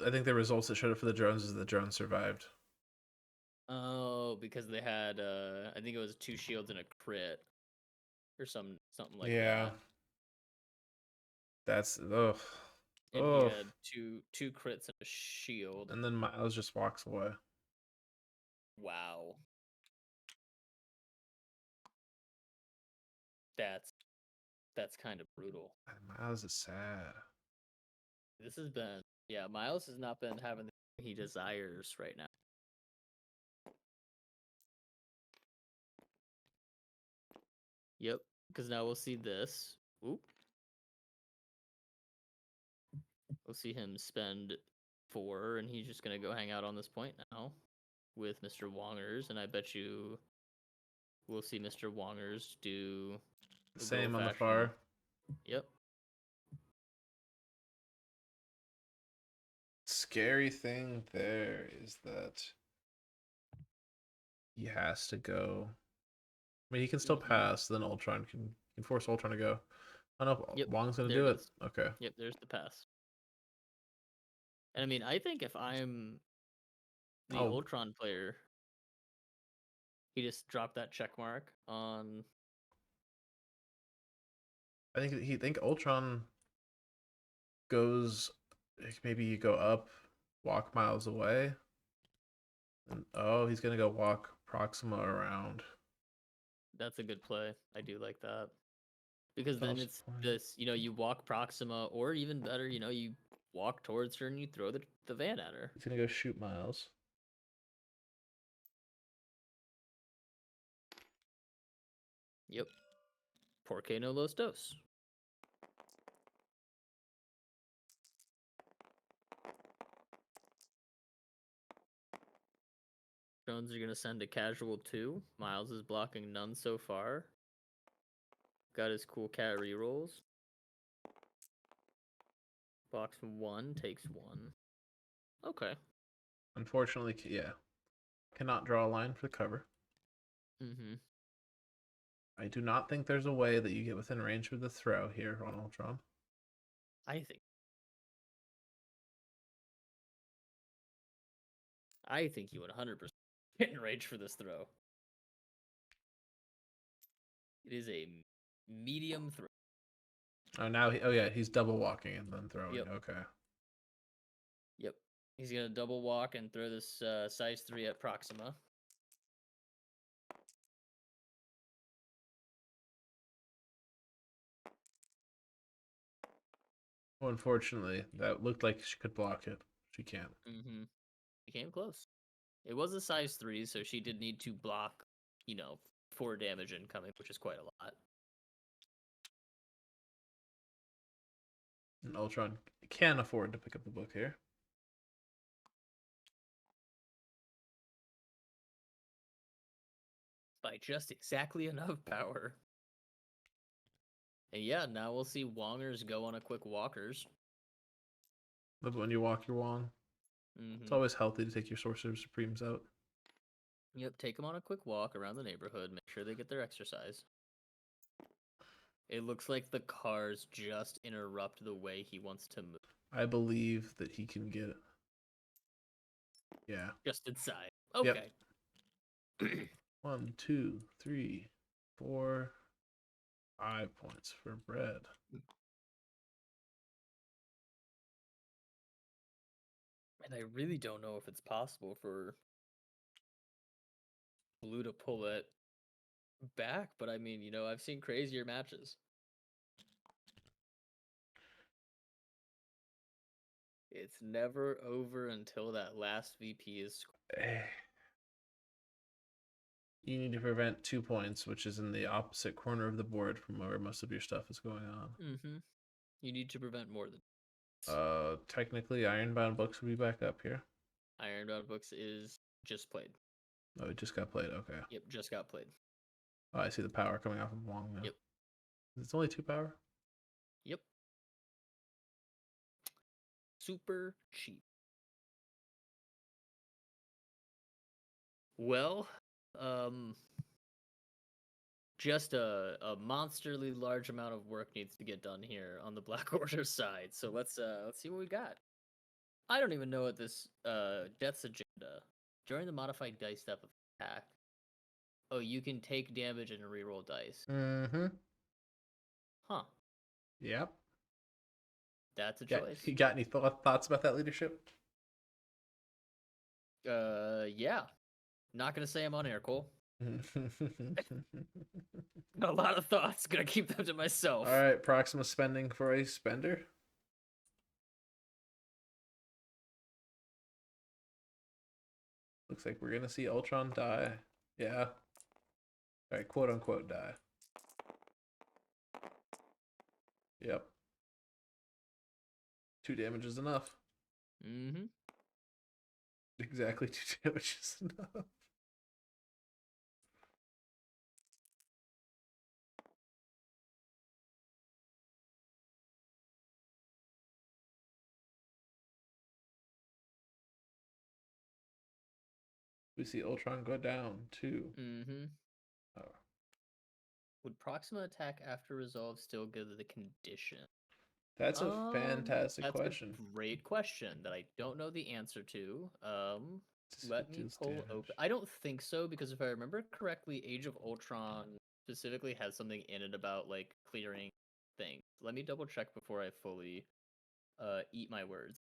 I think the results that showed up for the drones is the drones survived. Oh, because they had I think it was 2 shields and a crit or something like Yeah. that. That's ugh. And he had two crits and a shield. And then Miles just walks away. Wow. That's kind of brutal. Miles is sad. This has been Miles has not been having the he desires right now. Yep, because now we'll see this. Oop. We'll see him spend 4, and he's just gonna go hang out on this point now with Mr. Wongers, and I bet you we'll see Mr. Wongers do Same on the far. Yep. Scary thing there is that he has to go. I mean, he can still pass. Then Ultron can force Ultron to go. I don't know if Wong's gonna do it. Okay. Yep, there's the pass. And I mean, I think if I'm the Ultron player, he just dropped that check mark on. I think Ultron goes. Maybe you go up, walk Miles away. And, he's gonna go walk Proxima around. That's a good play. I do like that. Because then it's this, you walk Proxima, or even better, you walk towards her and you throw the van at her. He's gonna go shoot Miles. Yep. Porque no los dos. Drones are going to send a casual 2. Miles is blocking none so far. Got his cool cat rerolls. Box 1 takes 1. Okay. Unfortunately, yeah. Cannot draw a line for the cover. I do not think there's a way that you get within range of the throw here on Ultron. I think you would 100% get in range for this throw. It is a medium throw. Oh, now he's double walking and then throwing. Yep. Okay. Yep. He's going to double walk and throw this size 3 at Proxima. Well, unfortunately, that looked like she could block it. She can't. She came close. It was a size 3, so she did need to block, 4 damage incoming, which is quite a lot. And Ultron can afford to pick up the book here. By just exactly enough power. And yeah, now we'll see Wongers go on a quick walkers. But when you walk your Wong, it's always healthy to take your Sorcerer Supremes out. Yep, take them on a quick walk around the neighborhood. Make sure they get their exercise. It looks like the cars just interrupt the way he wants to move. I believe that he can get it. Yeah. Just inside. Okay. Yep. 1, 2, 3, 4, 5 points for bread. And I really don't know if it's possible for Blue to pull it back, but I mean, I've seen crazier matches. It's never over until that last VP is scored. You need to prevent 2 points, which is in the opposite corner of the board from where most of your stuff is going on. You need to prevent more than. Technically, Ironbound Books will be back up here. Ironbound Books is just played. Oh, it just got played. Okay. Yep, just got played. Oh, I see the power coming off of Wong now. Yep. It's only 2 power? Yep. Super cheap. Well, just a monsterly large amount of work needs to get done here on the Black Order side. So let's see what we got. I don't even know what this Death's Agenda. During the modified dice step of attack. Oh, you can take damage and reroll dice. Huh. Yep. That's a choice. You got any thoughts about that leadership? Yeah. Not gonna say I'm on air, Cole. A lot of thoughts. Gonna keep them to myself. All right, Proxima spending for a spender. Looks like we're gonna see Ultron die. Yeah. All right, quote unquote die. Yep. 2 damage is enough. Exactly 2 damage is enough. We see Ultron go down too. Oh. Would Proxima attack after resolve still give the condition? That's a fantastic question. That's a great question that I don't know the answer to. Let me pull open. I don't think so, because if I remember correctly, Age of Ultron specifically has something in it about like clearing things. Let me double check before I fully eat my words.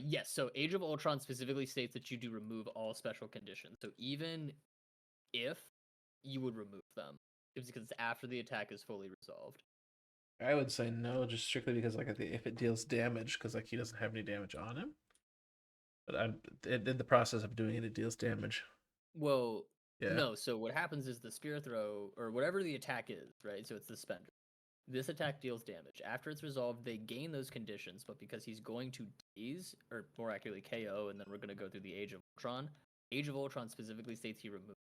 Yes, so Age of Ultron specifically states that you do remove all special conditions. So even if you would remove them, it's because it's after the attack is fully resolved. I would say no, just strictly because like if it deals damage, because like he doesn't have any damage on him. But in the process of doing it, it deals damage. Well, yeah. No. So what happens is the spear throw or whatever the attack is, right? So it's the spender. This attack deals damage. After it's resolved, they gain those conditions, but because he's going to daze, or more accurately KO, and then we're going to go through the Age of Ultron. Age of Ultron specifically states he removes.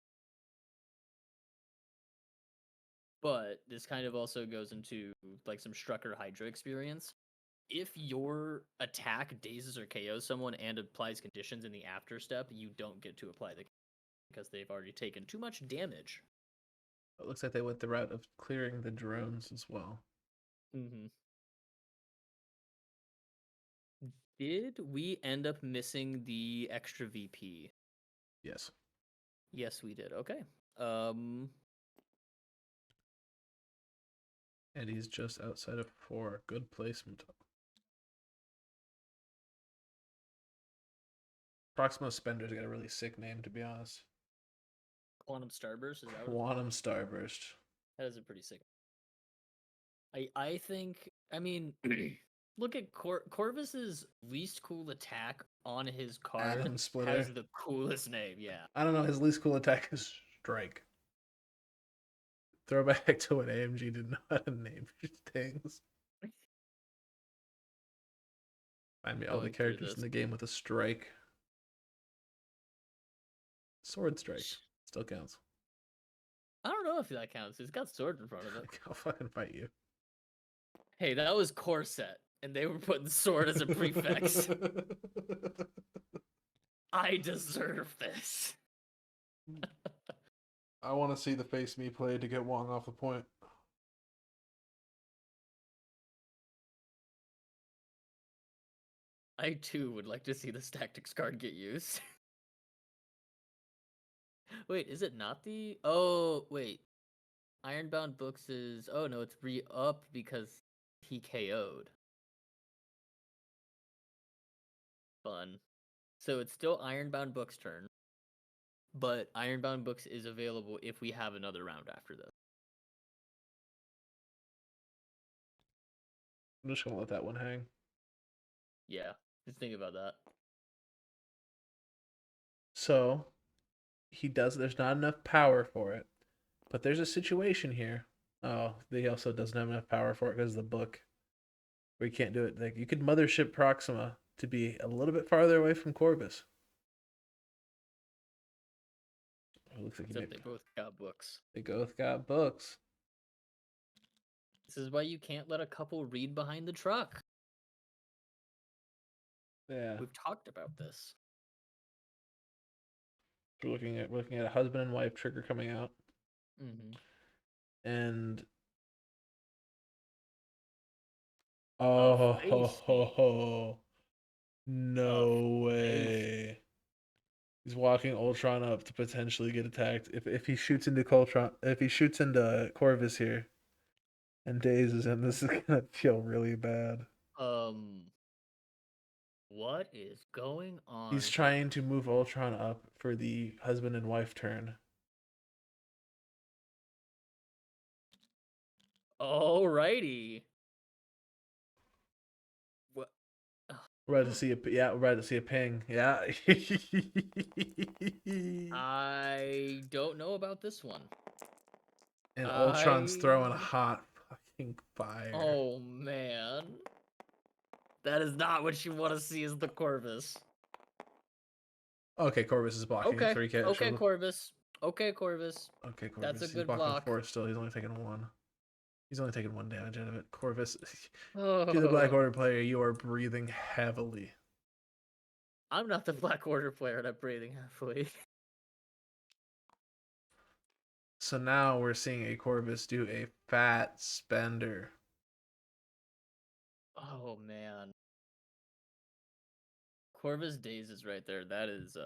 But this kind of also goes into like some Strucker Hydra experience. If your attack dazes or KOs someone and applies conditions in the after step, you don't get to apply the because they've already taken too much damage. It looks like they went the route of clearing the drones as well. Did we end up missing the extra VP? Yes. Yes, we did. Okay. And he's just outside of 4. Good placement. Proxima Spender's got a really sick name, to be honest. Quantum Starburst? Is that Quantum Starburst. That is a pretty sick. I think, I mean, look at Corvus's least cool attack on his card has the coolest name, yeah. I don't know, his least cool attack is Strike. Throwback to when AMG didn't know how to name things. Find me all the characters in the game with a strike. Sword strike. Still counts. I don't know if that counts. It's got sword in front of it. I'll fucking fight you. Hey, that was corset, and they were putting sword as a prefix. I deserve this. I want to see the face me play to get Wong off the point. I too would like to see this tactics card get used. Wait, is it not the... Oh, wait. Ironbound Books is... Oh, no, it's re-upped because he KO'd. Fun. So it's still Ironbound Books' turn, but Ironbound Books is available if we have another round after this. I'm just gonna let that one hang. Yeah, just think about that. So, he does... There's not enough power for it, but there's a situation here. Oh, he also doesn't have enough power for it because of the book. Where you can't do it. Like, you could Mothership Proxima to be a little bit farther away from Corvus. It looks like Except they both got books. They both got books. This is why you can't let a couple read behind the truck. Yeah. We've talked about this. We're looking at a husband and wife trigger coming out. Mm-hmm. And no way. He's walking Ultron up to potentially get attacked. If he shoots into Corvus here and dazes him, this is gonna feel really bad. What is going on? He's trying to move Ultron up for the husband and wife turn. Alrighty. What? We're about to see a ping. Yeah. I don't know about this one. And Ultron's throwing hot fucking fire. Oh man. That is not what you want to see as the Corvus. Okay, Corvus is blocking 3K. Okay, Corvus. Okay, Corvus. Okay, Corvus. That's a good blocking block. 4 still. He's only taking 1. He's only taking 1 damage out of it. Corvus, you're the Black Order player. You are breathing heavily. I'm not the Black Order player, and I'm breathing heavily. So now we're seeing a Corvus do a fat spender. Oh man. Corvus Days is right there. That is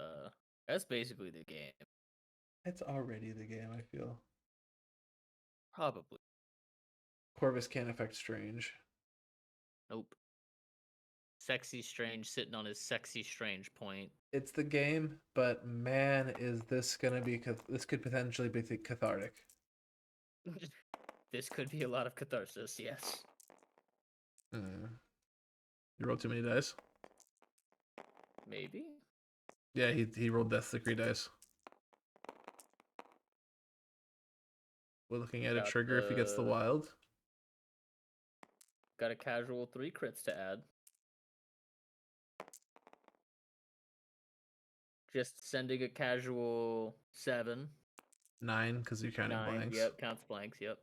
that's basically the game. It's already the game, I feel. Probably. Corvus can't affect Strange. Nope. Sexy Strange sitting on his sexy Strange point. It's the game, but man, is this gonna be... This could potentially be cathartic. This could be a lot of catharsis, yes. You rolled too many dice? Maybe? Yeah, he rolled Death Decree dice. We're looking at a trigger if he gets the wild. Got a casual 3 crits to add. Just sending a casual 7. 9, because you're counting blanks. Yep, counts blanks, yep.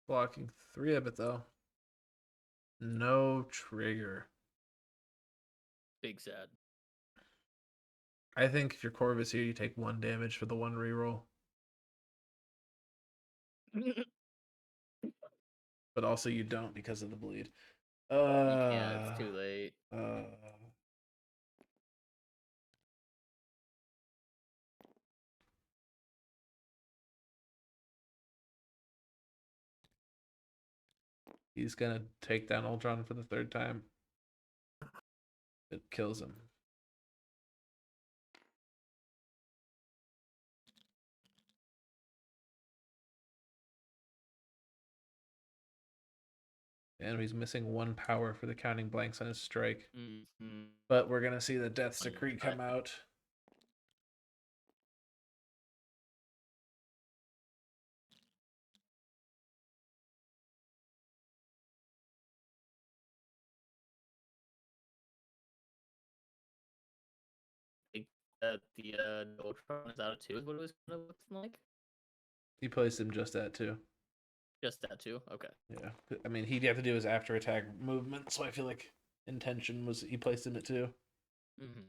Blocking 3 of it, though. No trigger. Big sad. I think if you're Corvus here, you take 1 damage for the 1 reroll. But also you don't because of the bleed. You can't, it's too late. He's gonna take down Ultron for the 3rd time. It kills him. And he's missing 1 power for the counting blanks on his strike. Mm-hmm. But we're gonna see the Death's Decree come out. that the Ultron is out of 2 is what it was kind of looking like? He placed him just at 2. Just that 2? Okay. Yeah. I mean, he'd have to do his after attack movement, so I feel like intention was he placed him at 2. Mm-hmm.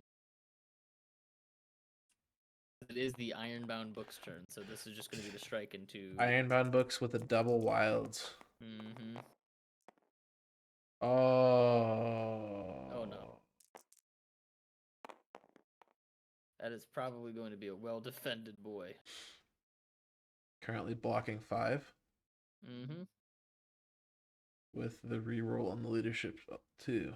It is the Ironbound Book's turn, so this is just going to be the strike into... Ironbound Books with a double wilds. Mm-hmm. Oh. Oh, no. That is probably going to be a well-defended boy. Currently blocking 5. Mm-hmm. With the reroll on the leadership too.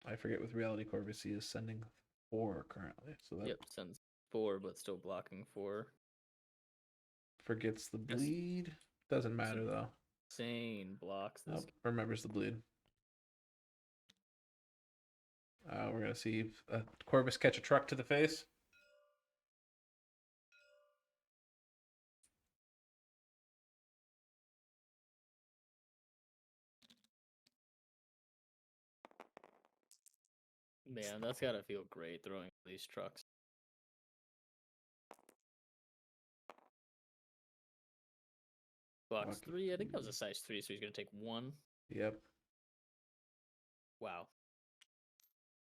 I forget with reality Corvus he is sending 4 currently. So that sends 4, but still blocking 4. Forgets the bleed. Doesn't matter though. Insane blocks this. Remembers the bleed. We're gonna see Corvus catch a truck to the face. Man, that's gotta feel great throwing these trucks. Blocks 3. I think that was a size 3, so he's gonna take 1. Yep. Wow.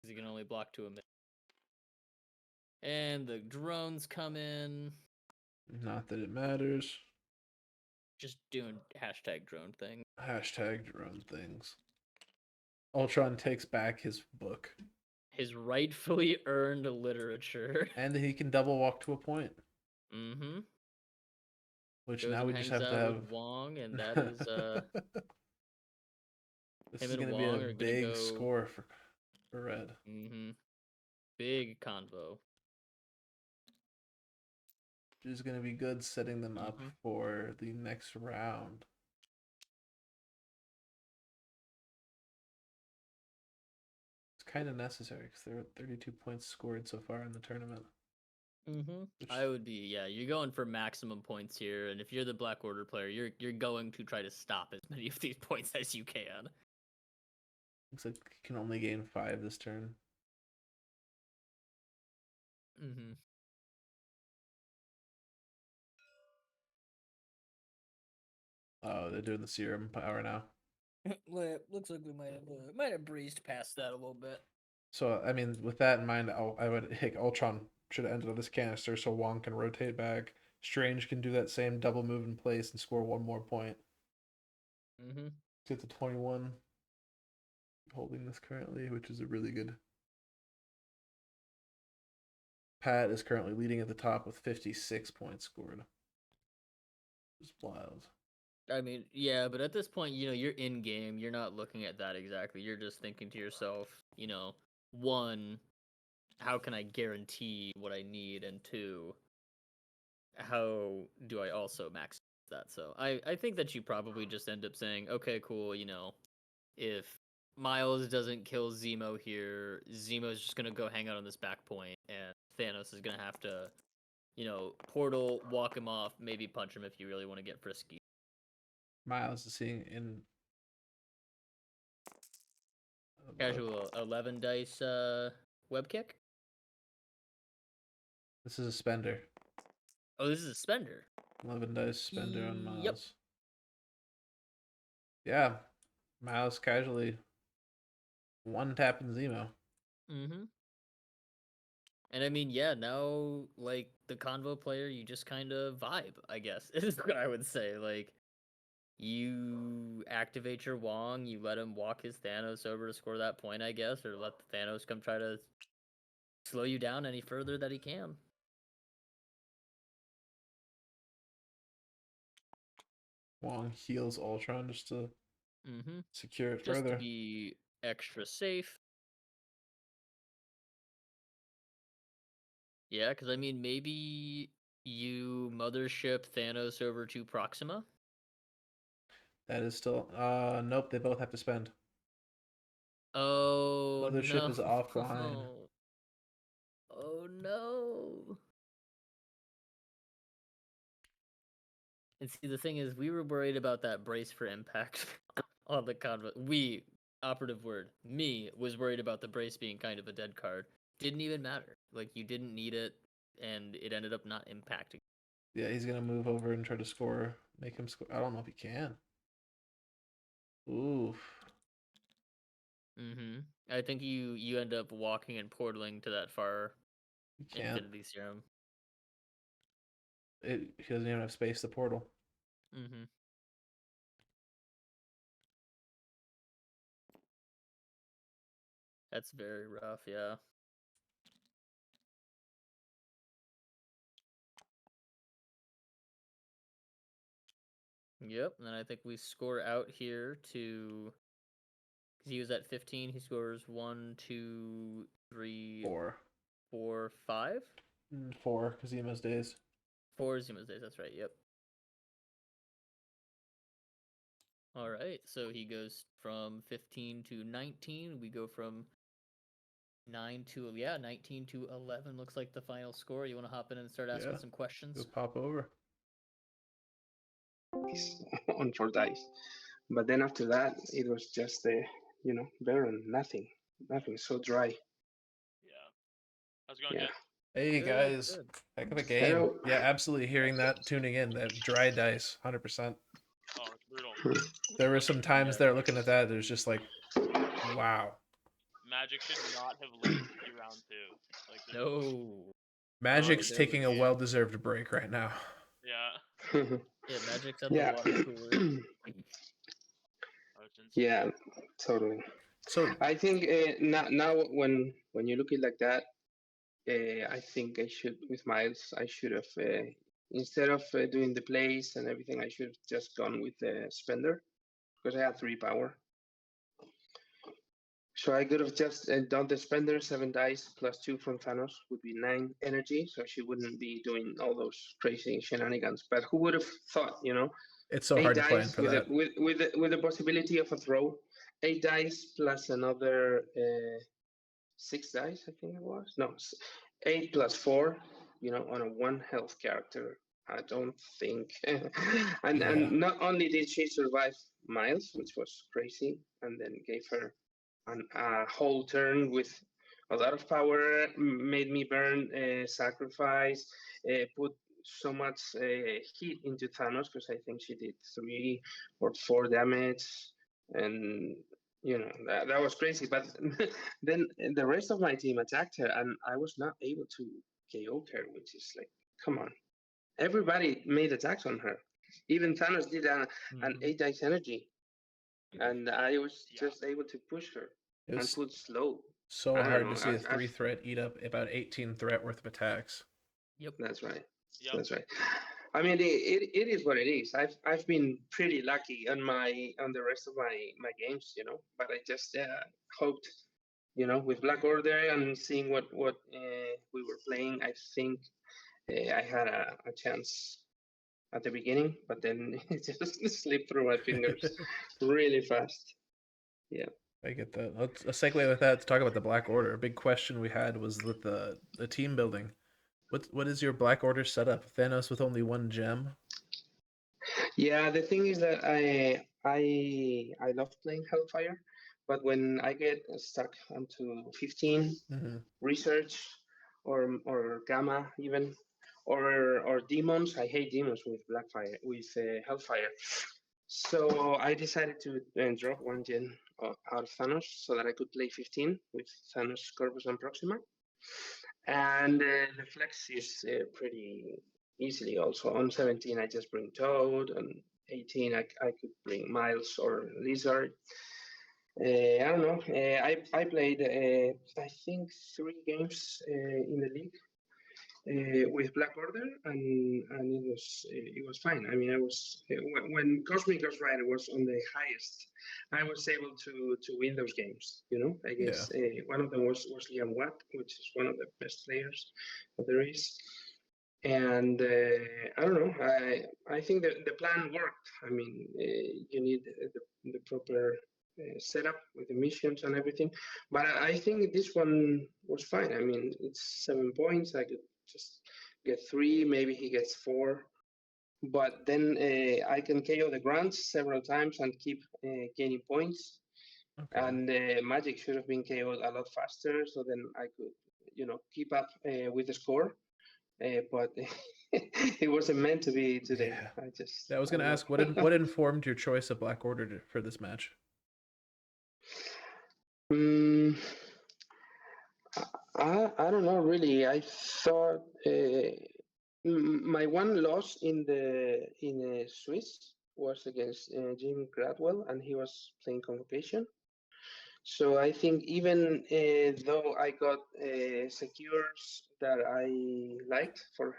He can only block 2 a minute. And the drones come in. Not that it matters. Just doing hashtag drone thing. Hashtag drone things. Ultron takes back his book. His rightfully earned literature. And he can double walk to a point. Mm-hmm. Which Goes now we just have to have Wong, and that is this is gonna be a big score for red. Mm-hmm. Big convo. Which is gonna be good setting them up for the next round. It's kind of necessary because they're at 32 points scored so far in the tournament. Mm-hmm. I would be, you're going for maximum points here, and if you're the Black Order player, you're going to try to stop as many of these points as you can. Looks like you can only gain 5 this turn. Mm-hmm. Oh, they're doing the serum power now. Looks like we might have breezed past that a little bit. So I mean, with that in mind, I would think Ultron should have ended on this canister so Wong can rotate back. Strange can do that same double move in place and score 1 more point. Mm-hmm. Get to 21. Holding this currently, which is a really good. Pat is currently leading at the top with 56 points scored. It's wild. I mean, yeah, but at this point, you're in game. You're not looking at that exactly. You're just thinking to yourself, 1, how can I guarantee what I need? And 2, how do I also max that? So I think that you probably just end up saying, okay, cool, if Miles doesn't kill Zemo here, Zemo's just going to go hang out on this back point, and Thanos is going to have to, portal, walk him off, maybe punch him if you really want to get frisky. Miles is seeing in casual 11 dice web kick. This is a spender. Oh, this is a spender. 11 dice spender on Miles. Yep. Yeah, Miles casually one tapping Zemo. Mm-hmm. And I mean, yeah, now, like, the convo player, you just kind of vibe, I guess, is what I would say. Like, you activate your Wong, you let him walk his Thanos over to score that point, I guess, or let the Thanos come try to slow you down any further that he can. Wong heals Ultron just to secure it just further. To be extra safe. Yeah, because I mean, maybe you Mothership Thanos over to Proxima. That is still nope, they both have to spend. Oh Mothership no. is offline. Oh no. And see, the thing is, we were worried about that brace for impact on the convo. We, operative word, me, was worried about the brace being kind of a dead card. Didn't even matter. Like, you didn't need it, and it ended up not impacting. Yeah, he's gonna move over and try to score, make him score. I don't know if he can. Oof. I think you end up walking and portaling to that far He can't. infinity serum. He doesn't even have space to portal. That's very rough, yeah. Yep, and then I think we score out here to... Because he was at 15, he scores 1, 2, 3... 4. 4, 5? 4, because Zemo's days. 4 Zemo's days, that's right, yep. Alright, so he goes from 15 to 19. We go from 9 to, 19 to 11 looks like the final score. You want to hop in and start asking some questions? Go pop over. On 4 dice. But then after that, it was just, barren, nothing. So dry. Yeah. How's it going, guys? Hey, guys. Good. Heck of a game. Hello. Yeah, absolutely hearing that, tuning in, that dry dice, 100%. Oh, it's brutal. There were some times there looking at that, there's just like, wow. Magik should not have lived to round 2. Like, No. Magic's taking a well-deserved break right now. Yeah. Yeah, Magic's at the water cooler. Yeah, totally. So I think now when you look at it like that, I think I should, with Miles, I should have, instead of doing the plays and everything, I should have just gone with the spender, because I had 3 power. So I could have just done the spender, 7 dice plus 2 from Thanos would be 9 energy, so she wouldn't be doing all those crazy shenanigans. But who would have thought, it's so 8 hard to dice plan for with that. With the possibility of a throw, 8 dice plus another 6 dice, I think it was. No, 8 plus 4, on a 1 health character. I don't think. and not only did she survive Miles, which was crazy, and then gave her a whole turn with a lot of power, made me burn, sacrifice, put so much heat into Thanos, because I think she did 3 or 4 damage, and that was crazy. But then the rest of my team attacked her, and I was not able to KO her, which is like, come on. Everybody made attacks on her. Even Thanos did an 8 dice energy, and I was just able to push her and put slow. So hard to see a 3 threat eat up about 18 threat worth of attacks. Yep, that's right. Yep. That's right. I mean, it is what it is. I've been pretty lucky on the rest of my games, But I just hoped, with Black Order and seeing what we were playing, I think I had a chance at the beginning, but then it just slipped through my fingers really fast. Yeah. I get that. Let's segue with that to talk about the Black Order. A big question we had was with the team building. What is your Black Order setup? Thanos with only 1 gem? Yeah, the thing is that I love playing Hellfire, but when I get stuck onto 15 research or Gamma even or demons, I hate demons with Hellfire. So I decided to drop 1 gen out of Thanos so that I could play 15 with Thanos, Corvus, and Proxima. And the flex is pretty easily also. On 17, I just bring Toad. On 18, I could bring Miles or Lizard. I don't know. I played, I think, 3 games in the league with Black Order, and it was fine. I mean, I was when Cosmic Ghost Rider was on the highest, I was able to win those games. I guess one of them was Liam Watt, which is one of the best players that there is. and I don't know. I think that the plan worked. I mean, you need the proper setup with the missions and everything, but I think this one was fine. I mean, it's 7 points. I could just get 3. Maybe he gets 4. But then I can KO the grunts several times and keep gaining points. Okay. And Magik should have been KO'd a lot faster, so then I could, keep up with the score. But it wasn't meant to be today. Yeah. I was going to ask, what informed your choice of Black Order for this match? I don't know really. I thought my one loss in Swiss was against Jim Gradwell, and he was playing Convocation. So I think even though I got secures that I liked for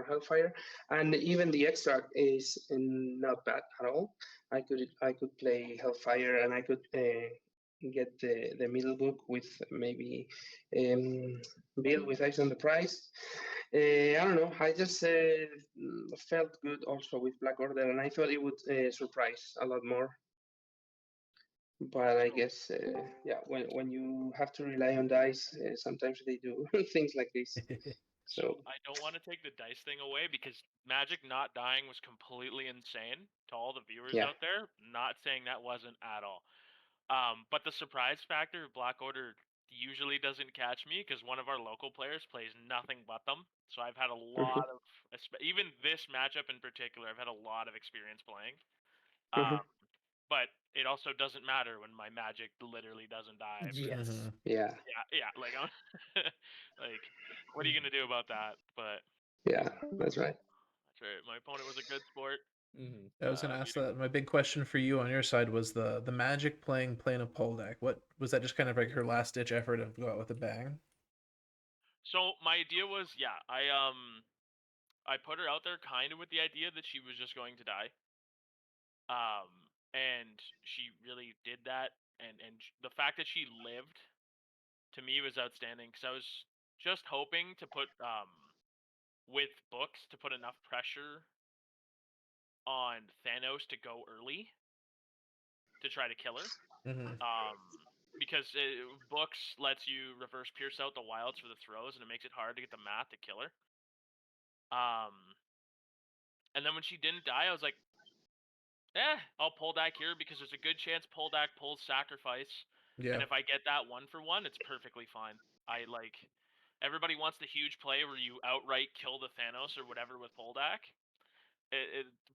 Hellfire, and even the extract is not bad at all. I could play Hellfire, and I could get the middle book with maybe Bill with Ice on the Prize. I don't know. I just felt good also with Black Order, and I thought it would surprise a lot more. But I guess, when you have to rely on dice, sometimes they do things like this. So I don't want to take the dice thing away because Magik not dying was completely insane to all the viewers out there. Not saying that wasn't at all. But the surprise factor of Black Order usually doesn't catch me because one of our local players plays nothing but them. So I've had a lot of, even this matchup in particular, I've had a lot of experience playing. But it also doesn't matter when my Magik literally doesn't die. Yes. Yeah. Like, like, what are you gonna do about that? But yeah, that's right. that's right. My opponent was a good sport. I was gonna ask that. My big question for you on your side was the Magik playing of Pohldahk. What was that? Just kind of like her last ditch effort of go out with a bang? So my idea was, I put her out there kind of with the idea that she was just going to die. And she really did that, and the fact that she lived, to me, was outstanding because I was just hoping to put with books to put enough pressure on Thanos to go early to try to kill her. Because books lets you reverse pierce out the wilds for the throws, and it makes it hard to get the math to kill her. And then when she didn't die, I was like, I'll Pohldahk here because there's a good chance Pohldahk pulls sacrifice. Yeah. And if I get that 1-for-1, it's perfectly fine. Everybody wants the huge play where you outright kill the Thanos or whatever with Pohldahk.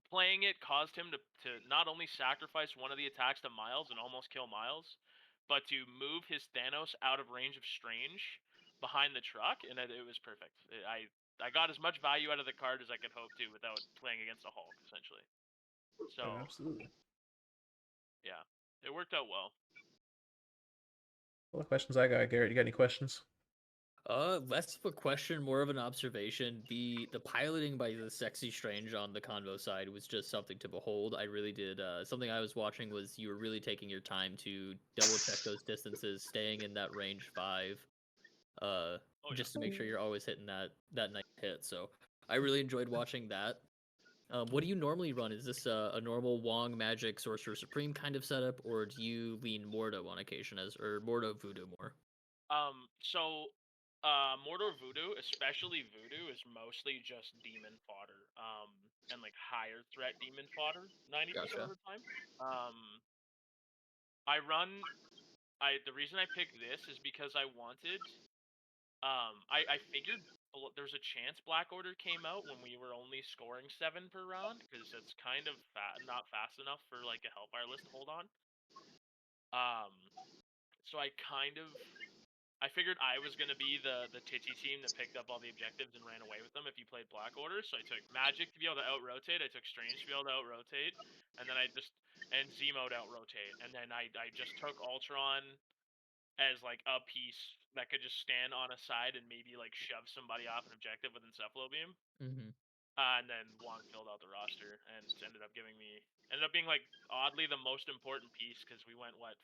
Playing it caused him to not only sacrifice one of the attacks to Miles and almost kill Miles, but to move his Thanos out of range of Strange behind the truck, and it was perfect. I got as much value out of the card as I could hope to without playing against a Hulk, essentially. So absolutely. Yeah, it worked out well. All the questions I got, Garrett. You got any questions? Less of a question, more of an observation. The piloting by the Sexy Strange on the Convo side was just something to behold. I really did. Something I was watching was you were really taking your time to double check those distances, staying in that range 5, just to make sure you're always hitting that nice hit. So I really enjoyed watching that. What do you normally run? Is this a normal Wong Magik Sorcerer Supreme kind of setup, or do you lean Mordo on occasion or Mordo Voodoo more? Mordo Voodoo, especially Voodoo, is mostly just demon fodder, and like higher threat demon fodder 90% of the time. The reason I picked this is because I wanted, I figured there's a chance Black Order came out when we were only scoring 7 per round, because it's kind of not fast enough for like a Hellfire list to hold on. So I figured I was going to be the titty team that picked up all the objectives and ran away with them if you played Black Order. So I took Magik to be able to out-rotate, I took Strange to be able to out-rotate, and then and Zemo to out-rotate. And then I just took Ultron as like a piece that could just stand on a side and maybe like shove somebody off an objective with Encephalo Beam. And then Wong filled out the roster and ended up being like oddly the most important piece because we went 5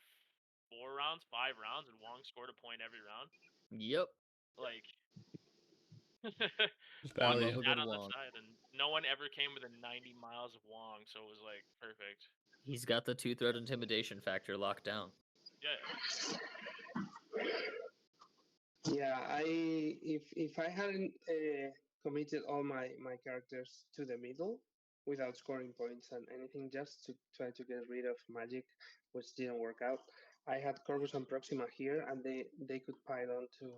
rounds, and Wong scored a point every round. Yep. Like, Just Wong value. was Love a that good on the Wong. side, and no one ever came within 90 miles of Wong, so it was like perfect. He's got the 2-threat intimidation factor locked down. Yeah. Yeah, if I hadn't committed all my characters to the middle without scoring points and anything, just to try to get rid of Magik, which didn't work out. I had Corvus and Proxima here, and they could pile on to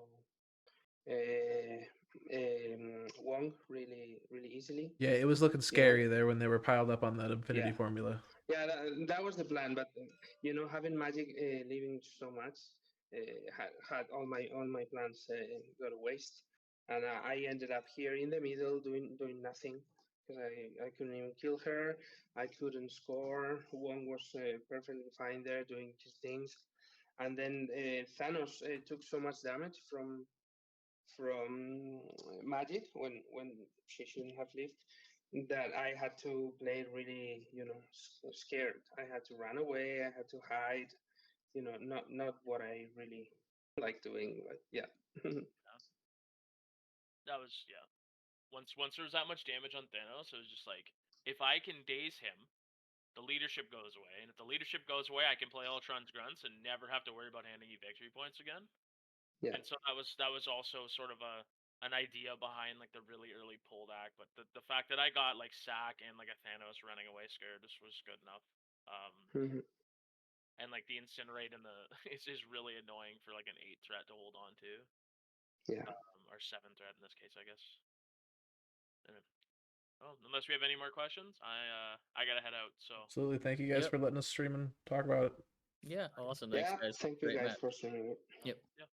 Wong really easily. Yeah, it was looking scary there when they were piled up on that infinity Yeah. formula. Yeah, that was the plan, but having Magik leaving so much had all my plans go to waste, and I ended up here in the middle doing nothing because I couldn't even kill her. I couldn't score. Wong was perfectly fine there doing his things, and then Thanos took so much damage from Magik when she shouldn't have lived, that I had to play really, scared. I had to run away. I had to hide. Not what I really like doing. But yeah. That was Once there was that much damage on Thanos, it was just like, if I can daze him, the leadership goes away, and if the leadership goes away, I can play Ultron's grunts and never have to worry about handing you victory points again. Yeah. And so that was also sort of an idea behind like the really early Pohldahk, but the fact that I got like Sack and like a Thanos running away scared just was good enough. And like the incinerate and the is really annoying for like an 8 threat to hold on to. Yeah. Or 7 threat in this case, I guess. Well, unless we have any more questions, I gotta head out. So Absolutely. Thank you guys for letting us stream and talk about it. Yeah, awesome. Thanks, Yeah. guys. Thank you Great guys match. for streaming it. Yep. yeah.